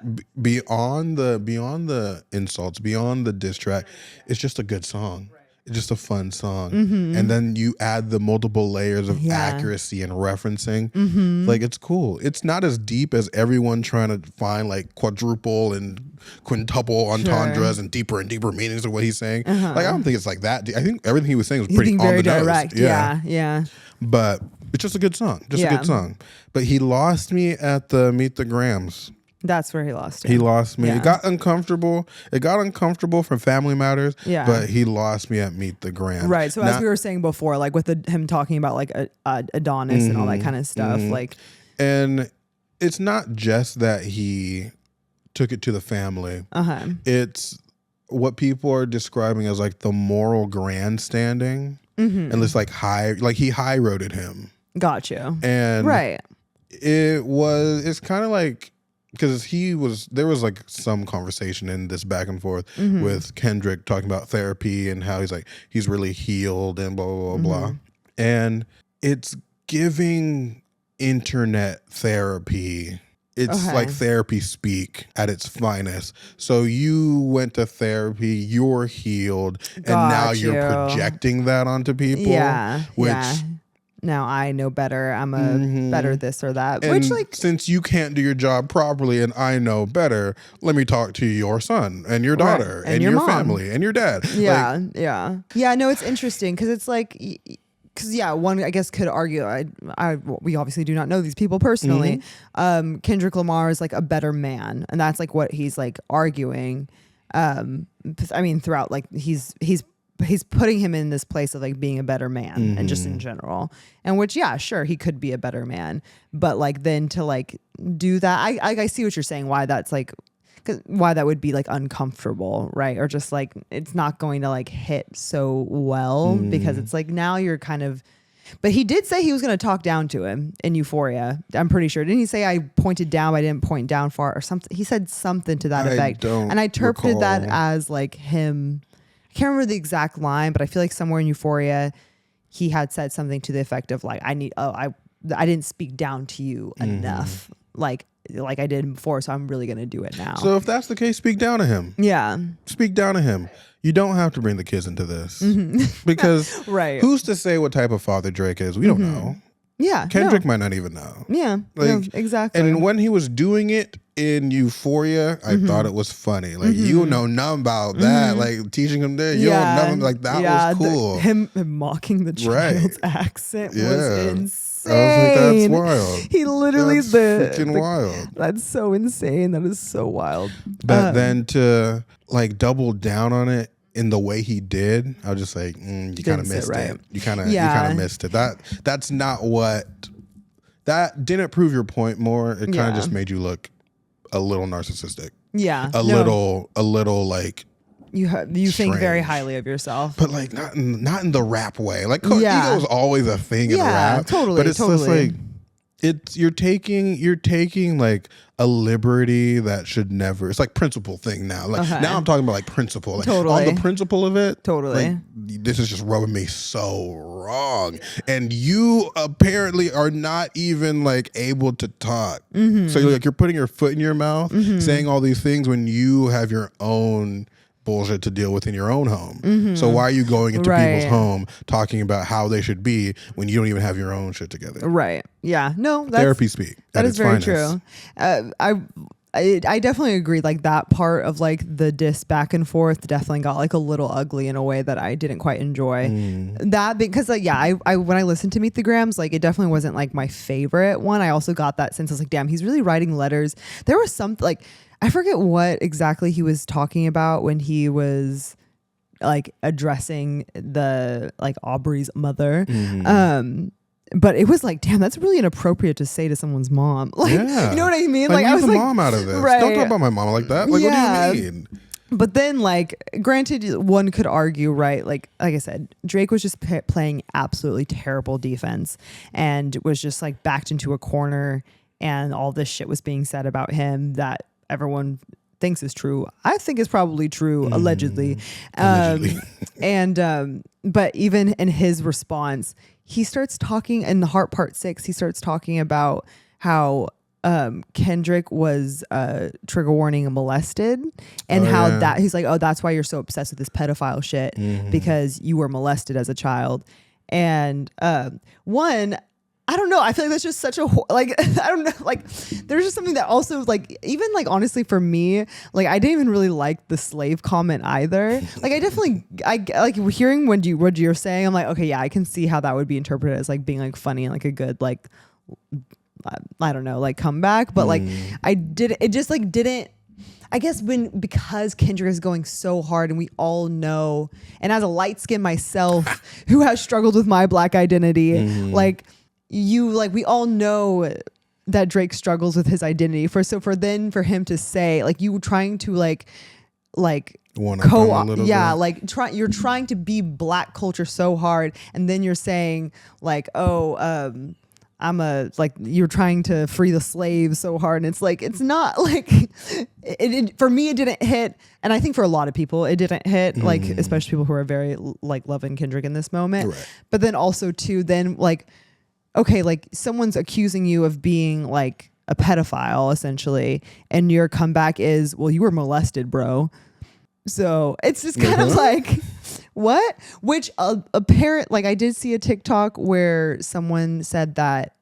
beyond the insults, beyond the diss track. It's just a good song. It's just a fun song. And then you add the multiple layers of accuracy and referencing. Like it's cool. It's not as deep as everyone trying to find like quadruple and quintuple entendres and deeper meanings of what he's saying. Like I don't think it's like that deep. I think everything he was saying was You pretty think on very the nose. direct. Yeah. But it's just a good song. Just a Yeah. good song. But he lost me at the Meet the Grams That's where he lost He him. lost me. Yeah. It got uncomfortable. It got uncomfortable for Family Matters. Yeah. But he lost me at Meet the Grand. Right. So as we were saying before, like with him talking about like Adonis and all that kind of stuff, like, and it's not just that he took it to the family. It's what people are describing as like the moral grandstanding, and this like he high roaded him. Got you. And right. It's kind of like, because there was like some conversation in this back and forth with Kendrick talking about therapy and how he's really healed and blah, blah, blah, blah. And it's giving internet therapy. It's like therapy speak at its finest. So you went to therapy, you're healed, and now you're projecting that onto people. Yeah. Which now I know better. I'm a better this or that. And which like, since you can't do your job properly and I know better, let me talk to your son and your daughter and your mom. Family and your dad. Yeah. Yeah. No, it's interesting because it's like, because one I guess could argue. We obviously do not know these people personally. Kendrick Lamar is like a better man, and that's like what he's like arguing. I mean, throughout like he's putting him in this place of like being a better man and just in general, and which sure he could be a better man, but like then to like do that, I see what you're saying, why that's like, why that would be like uncomfortable, right? Or just like it's not going to like hit so well because it's like now you're kind of. But he did say he was going to talk down to him in Euphoria. I'm pretty sure. Didn't he say I pointed down, I didn't point down far or something? He said something to that effect. And I interpreted that as like him. I can't remember the exact line, but I feel like somewhere in Euphoria, he had said something to the effect of like, I didn't speak down to you enough, like I did before, so I'm really gonna do it now. So if that's the case, speak down to him. Yeah, speak down to him. You don't have to bring the kids into this because who's to say what type of father Drake is? We don't know. Yeah, Kendrick might not even know. Yeah, exactly. And when he was doing it in Euphoria, I thought it was funny. Like you know nothing about that. Like teaching him there, you don't know nothing. Like that was cool. Him mocking the child's accent was insane. I was like, that's wild. He literally that's freaking wild. That's so insane. That is so wild. But then to like double down on it in the way he did, I was just like, you kind of missed it. You kind of missed it. That's not what. That didn't prove your point more. It kind of just made you look a little narcissistic. Yeah, a little like. You think very highly of yourself, but like not in the rap way. Like ego is always a thing in rap. Totally. But it's just like you're taking like a liberty that should never. It's like principle thing now. Like now I'm talking about like principle. Like on the principle of it. Totally. Like, this is just rubbing me so wrong. And you apparently are not even like able to talk. So you're putting your foot in your mouth, saying all these things when you have your own bullshit to deal with in your own home. So why are you going into people's home talking about how they should be when you don't even have your own shit together? Right. Yeah. No. Therapy speak. That is very true. I definitely agree. Like that part of like the diss back and forth definitely got like a little ugly in a way that I didn't quite enjoy. That because like I when I listened to Meet the Grams, like it definitely wasn't like my favorite one. I also got that sense. I was like, damn, he's really writing letters. There was something like. I forget what exactly he was talking about when he was like addressing the like Aubrey's mother. But it was like, damn, that's really inappropriate to say to someone's mom. Like, you know what I mean? Like I was the like, mom out of this. Don't talk about my mom like that. Like, what do you mean? But then, like, granted, one could argue, right? Like I said, Drake was just playing absolutely terrible defense and was just like backed into a corner, and all this shit was being said about him that everyone thinks is true. I think is probably true, allegedly. But even in his response, he starts talking in the Heart Part 6. He starts talking about how Kendrick was trigger warning and molested, and that he's like, oh, that's why you're so obsessed with this pedophile shit because you were molested as a child. And I don't know. I feel like that's just such a like. I don't know. Like, there's just something that also like even like honestly for me, like I didn't even really like the slave comment either. Like I like hearing what you're saying. I'm like, okay, yeah, I can see how that would be interpreted as like being like funny and like a good like I don't know, like come back. But like it just like didn't. I guess because Kendrick is going so hard and we all know, and as a light skin myself who has struggled with my Black identity, like we all know that Drake struggles with his identity. For him to say like you trying to like co-op, you're trying to be Black culture so hard, and then you're saying like, you're trying to free the slaves so hard, and it's like it's not like it for me it didn't hit, and I think for a lot of people it didn't hit, like especially people who are very like loving Kendrick in this moment. Right. But then also too, then like okay, like someone's accusing you of being like a pedophile essentially, and your comeback is, well, you were molested, bro. So it's just kind of like, what? Which apparent, like I did see a TikTok where someone said that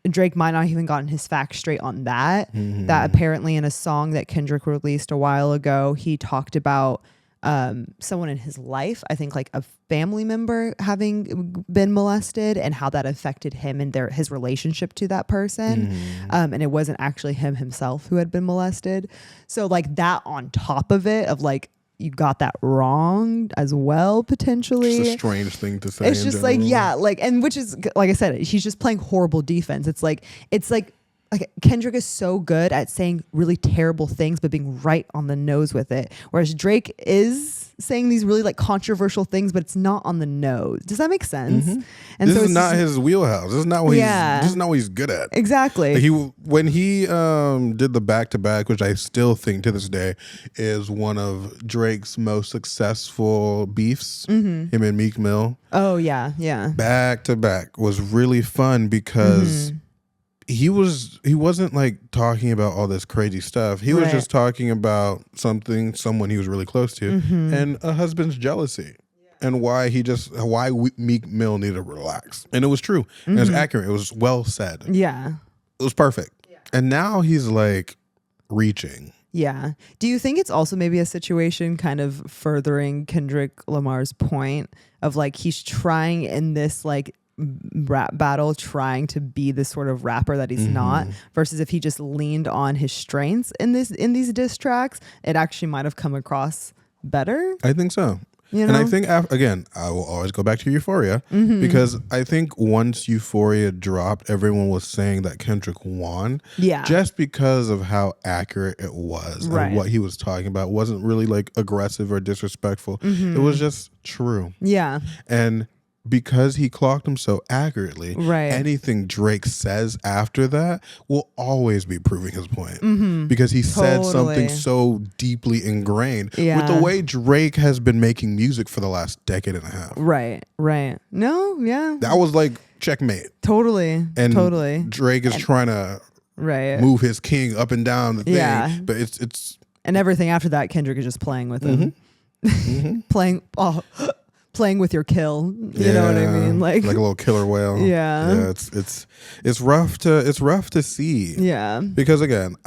Drake might not have even gotten his facts straight on that. That apparently in a song that Kendrick released a while ago, he talked about someone in his life, I think like a family member having been molested, and how that affected him and his relationship to that person. And it wasn't actually him himself who had been molested. So like that on top of it, of like, you got that wrong as well, potentially. It's a strange thing to say. It's just like, yeah, like, and which is, like I said, he's just playing horrible defense. It's like Kendrick is so good at saying really terrible things, but being right on the nose with it. Whereas Drake is saying these really like controversial things, but it's not on the nose. Does that make sense? And this so is not his wheelhouse. This is not what he's good at. Exactly. Like when he did the back-to-back, which I still think to this day is one of Drake's most successful beefs, him and Meek Mill. Oh yeah, yeah. Back-to-back was really fun because he wasn't like talking about all this crazy stuff. He was just talking about someone he was really close to, and a husband's jealousy, and why Meek Mill needed to relax. And it was true. And it was accurate. It was well said. Yeah. It was perfect. Yeah. And now he's like reaching. Yeah. Do you think it's also maybe a situation kind of furthering Kendrick Lamar's point of like he's trying in this like rap battle, trying to be this sort of rapper that he's not, versus if he just leaned on his strengths in these diss tracks, it actually might have come across better? I think so. You know? And I think, again, I will always go back to Euphoria, because I think once Euphoria dropped, everyone was saying that Kendrick won. Yeah. Just because of how accurate it was. And what he was talking about wasn't really like aggressive or disrespectful. It was just true. Yeah. And because he clocked him so accurately, anything Drake says after that will always be proving his point, because he said something so deeply ingrained with the way Drake has been making music for the last decade and a half. Right. No, yeah. That was like checkmate. Totally. And Drake is trying to move his king up and down the thing, but it's and everything after that, Kendrick is just playing with him. Playing with your kill, you know what I mean, like a little killer whale. Yeah. It's rough to see. Yeah, because again,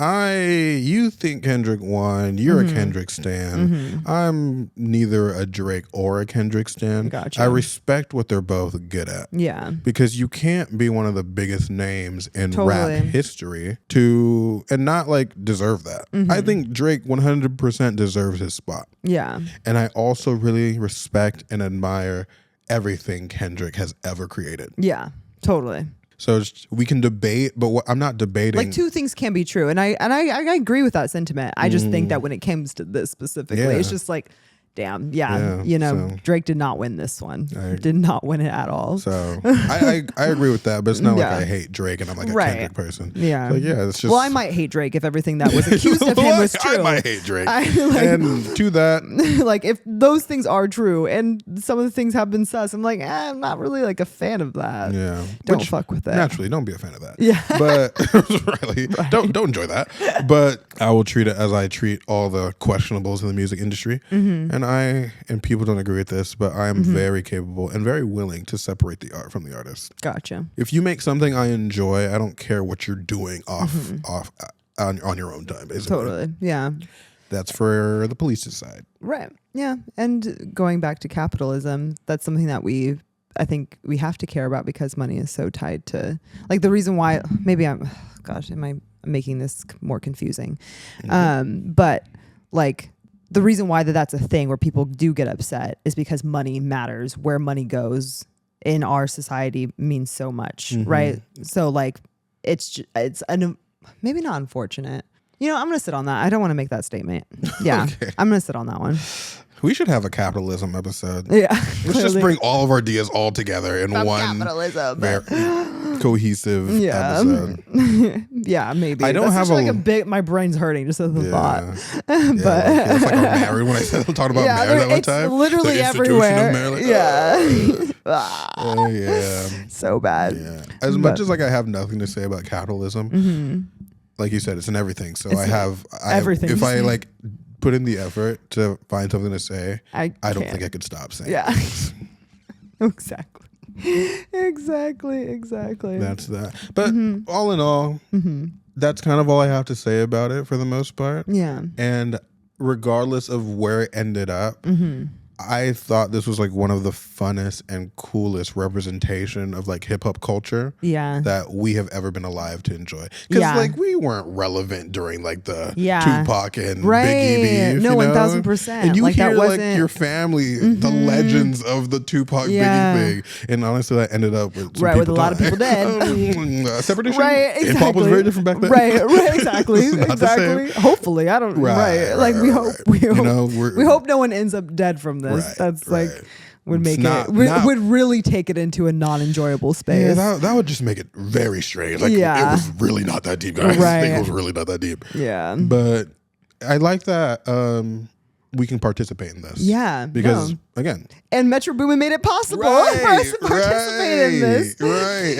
you think Kendrick won. You're a Kendrick stan. I'm neither a Drake or a Kendrick stan. Gotcha. I respect what they're both good at. Yeah, because you can't be one of the biggest names in rap history and not like deserve that. I think Drake 100% deserves his spot. Yeah, and I also really respect and admire everything Kendrick has ever created. Yeah, totally. So we can debate, but I'm not debating. Like two things can be true, and I agree with that sentiment. I just think that when it comes to this specifically, it's just like, damn, Drake did not win this one. Did not win it at all. So I agree with that, but it's not like I hate Drake and I'm like a Kendrick person. Yeah, like, it's just. Well, I might hate Drake if everything that was accused of him was true. I might hate Drake, and to that, like if those things are true and some of the things have been sus, I'm like, I'm not really like a fan of that. Yeah, don't fuck with that. Naturally, don't be a fan of that. Yeah, but don't enjoy that. But I will treat it as I treat all the questionables in the music industry, and people don't agree with this, but I am very capable and very willing to separate the art from the artist. Gotcha. If you make something I enjoy, I don't care what you're doing on your own time, basically. Totally. Yeah. That's for the police to decide. Right. Yeah. And going back to capitalism, that's something that we I think we have to care about because money is so tied to like the reason why maybe am I making this more confusing? But like the reason why that's a thing where people do get upset is because money matters. Where money goes in our society means so much, right? So like it's maybe not unfortunate. You know, I'm going to sit on that. I don't want to make that statement. Yeah, okay. I'm going to sit on that one. We should have a capitalism episode. Yeah. Let's just bring all of our ideas all together in one capitalism. Cohesive episode. Yeah, maybe. I don't have my brain's hurting just at the thought. But it's like our marriage when I said I'm talking about marriage that one time. It's literally everywhere. Yeah. So bad. Yeah. As much as like I have nothing to say about capitalism, like you said, it's in everything. So I have everything. If I like put in the effort to find something to say, I don't think I could stop saying. Yeah. Exactly. That's that. But all in all, that's kind of all I have to say about it for the most part. Yeah. And regardless of where it ended up, I thought this was like one of the funnest and coolest representation of like hip hop culture that we have ever been alive to enjoy. Because like we weren't relevant during like the Tupac and Biggie beef. No, 1000%. And you like, hear that like your family, the legends of the Tupac Biggie thing. And honestly, that ended up with some with a lot of people dead. Separation. Right, exactly. Hip hop was very different back then. Right, exactly. Exactly. Hopefully, I don't. Like we hope. We hope no one ends up dead from this. That's like would make would really take it into a non-enjoyable space. Yeah, that would just make it very strange. Like it was really not that deep, guys. I think it was really not that deep. Yeah. But I like that we can participate in this. Yeah. Because again. And Metro Boomin made it possible for us to participate in this. Right.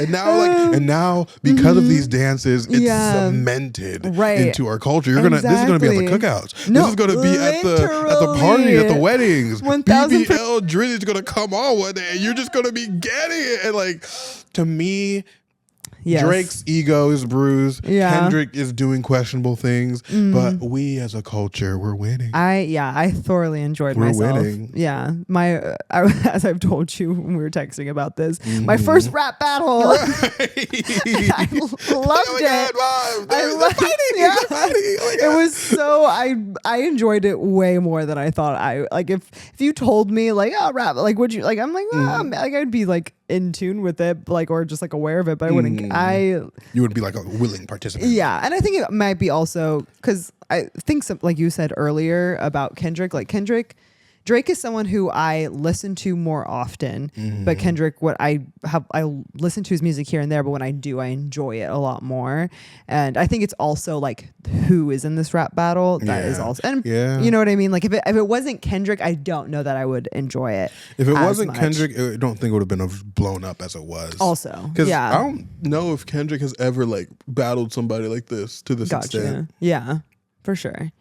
And now because of these dances, it's cemented into our culture. This is gonna be at the cookouts. No, this is gonna be at the party, at the weddings. 1000%. BBL Drizzy's gonna come on one day and you're just gonna be getting it. And like to me, Drake's ego is bruised. Kendrick is doing questionable things, but we as a culture, we're winning. I thoroughly enjoyed myself. Winning. Yeah, as I've told you when we were texting about this, my first rap battle. I loved it. I loved it. It was so I enjoyed it way more than I thought. I like if you told me like rap like would you like I'm like like I'd be like in tune with it, like, or just like aware of it, but I wouldn't. You would be like a willing participant. Yeah, and I think it might be also because I think like you said earlier about Kendrick, like Drake is someone who I listen to more often, but Kendrick, I listen to his music here and there, but when I do, I enjoy it a lot more. And I think it's also like who is in this rap battle that is also, and you know what I mean? Like if it wasn't Kendrick, I don't know that I would enjoy it. If it wasn't much. Kendrick, I don't think it would have been blown up as it was. Also, because I don't know if Kendrick has ever like battled somebody like this to this extent. Yeah, for sure.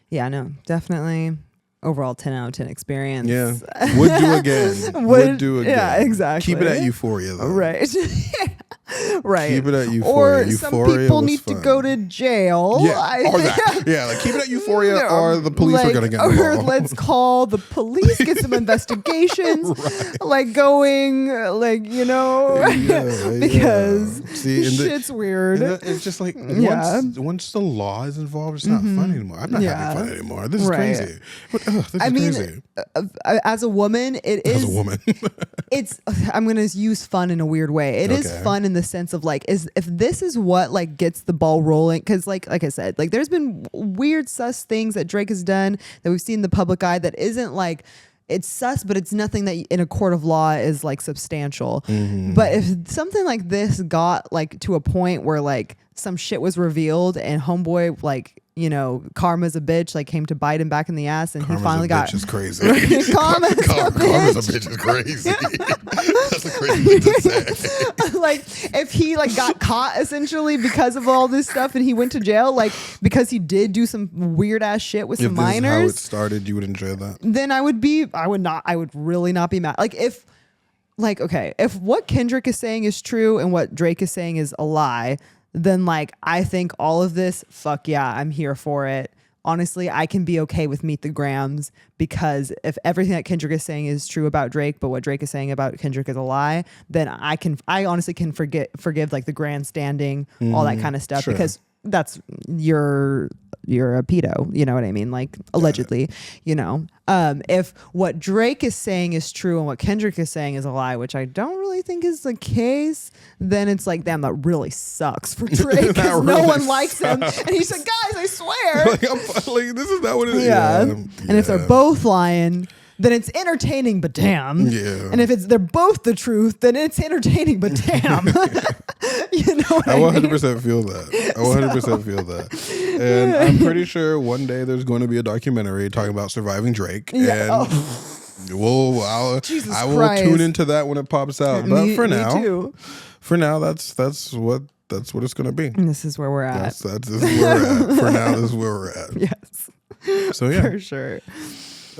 Yeah, no, definitely. Overall 10 out of 10 experience. Yeah. Would do again. Would do again. Yeah, exactly. Keep it at Euphoria though. Right. Right. Keep it at Euphoria. Or some people need to go to jail. Yeah. Or that. Yeah, like keep it at Euphoria or the police are gonna get involved. Or let's call the police, get some investigations. Like going like, you know, because shit's weird. It's just like once the law is involved, it's not fun anymore. I'm not having fun anymore. This is crazy. I mean, as a woman, it is. As a woman, I'm gonna use fun in a weird way. It is fun in the sense of like, if this is what like gets the ball rolling, because like I said, like there's been weird sus things that Drake has done that we've seen in the public eye that isn't like. It's sus, but it's nothing that in a court of law is like substantial. But if something like this got like to a point where like some shit was revealed and homeboy like, you know, karma's a bitch, like came to bite him back in the ass and he finally got. Karma's a bitch is crazy. Karma's a bitch is crazy. That's a crazy thing to say. Like if he like got caught essentially because of all this stuff and he went to jail, like because he did do some weird ass shit with some minors. If this is how it started, you would enjoy that. Then I would really not be mad. Like if what Kendrick is saying is true and what Drake is saying is a lie, then like I think all of this, fuck yeah, I'm here for it. honestly, I can be okay with Meet the Grams because if everything that Kendrick is saying is true about Drake, but what Drake is saying about Kendrick is a lie, then I honestly can forgive like the grandstanding, all that kind of stuff, Sure. because that's you're a pedo, you know what I mean? Like allegedly, you know. If what Drake is saying is true and what Kendrick is saying is a lie, which I don't really think is the case, then it's like, damn, that really sucks for Drake because no really one likes him. And he said, guys, I swear. Like, this is not what it is. Yeah. And if they're both lying, then it's entertaining, but damn. Yeah. And if they're both the truth, then it's entertaining, but damn. You know what I I mean? 100% feel that. I 100% feel that. And I'm pretty sure one day there's going to be a documentary talking about surviving Drake. Yeah. And I will Christ. tune into that when it pops out. But for Me now, too. that's what it's going to be. And this is where we're at. This is where we're at. For now, this is where we're at. Yes. So yeah. For sure.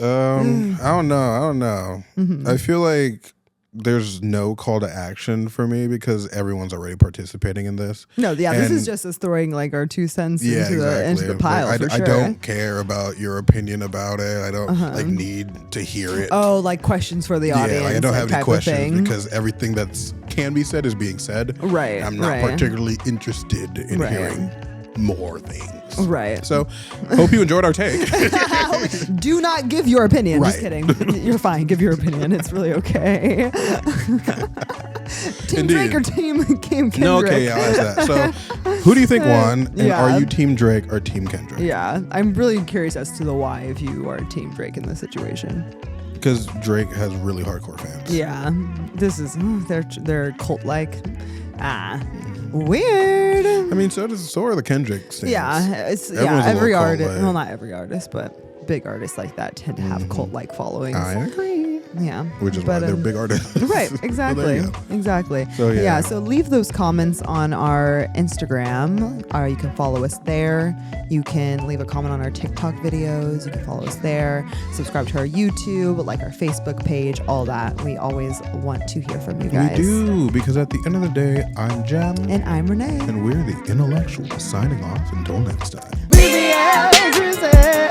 I don't know. Mm-hmm. I feel like there's no call to action for me because everyone's already participating in this. No, yeah, this And- is just us throwing like our 2 cents Yeah, into exactly. the pile. Like, for I sure. don't care about your opinion about it. I don't like need to hear it. Oh, like questions for the audience. Yeah, like, I don't have any type of questions thing. because everything that's can be said is being said. Right, I'm not right. particularly interested in Right. hearing more things. Right. So, hope you enjoyed our take. Do not give your opinion. Just Right. kidding. You're fine. Give your opinion. It's really okay. Team Indeed. Drake or Team Kendrick? No, okay, yeah, I'll ask that. So, who do you think won? And Yeah. are you Team Drake or Team Kendrick? Yeah, I'm really curious as to the why if you are Team Drake in this situation. Because Drake has really hardcore fans. Yeah, this is they're cult like. Weird. I mean, so are the Kendrick stands. Yeah, it's Everyone's a every little artist. cult-like. Well, not every artist, but big artists like that tend to have cult like followings. I agree. Yeah, Which is why they're big artists. Right, Well, exactly. there you go. Exactly. So, yeah. So leave those comments on our Instagram, or you can follow us there. You can leave a comment on our TikTok videos. You can follow us there. Subscribe to our YouTube, like our Facebook page, all that. We always want to hear from you guys. We do, because at the end of the day, I'm Jem. And I'm Renee. And we're the Intellectuals signing off until next time. We the Actresses.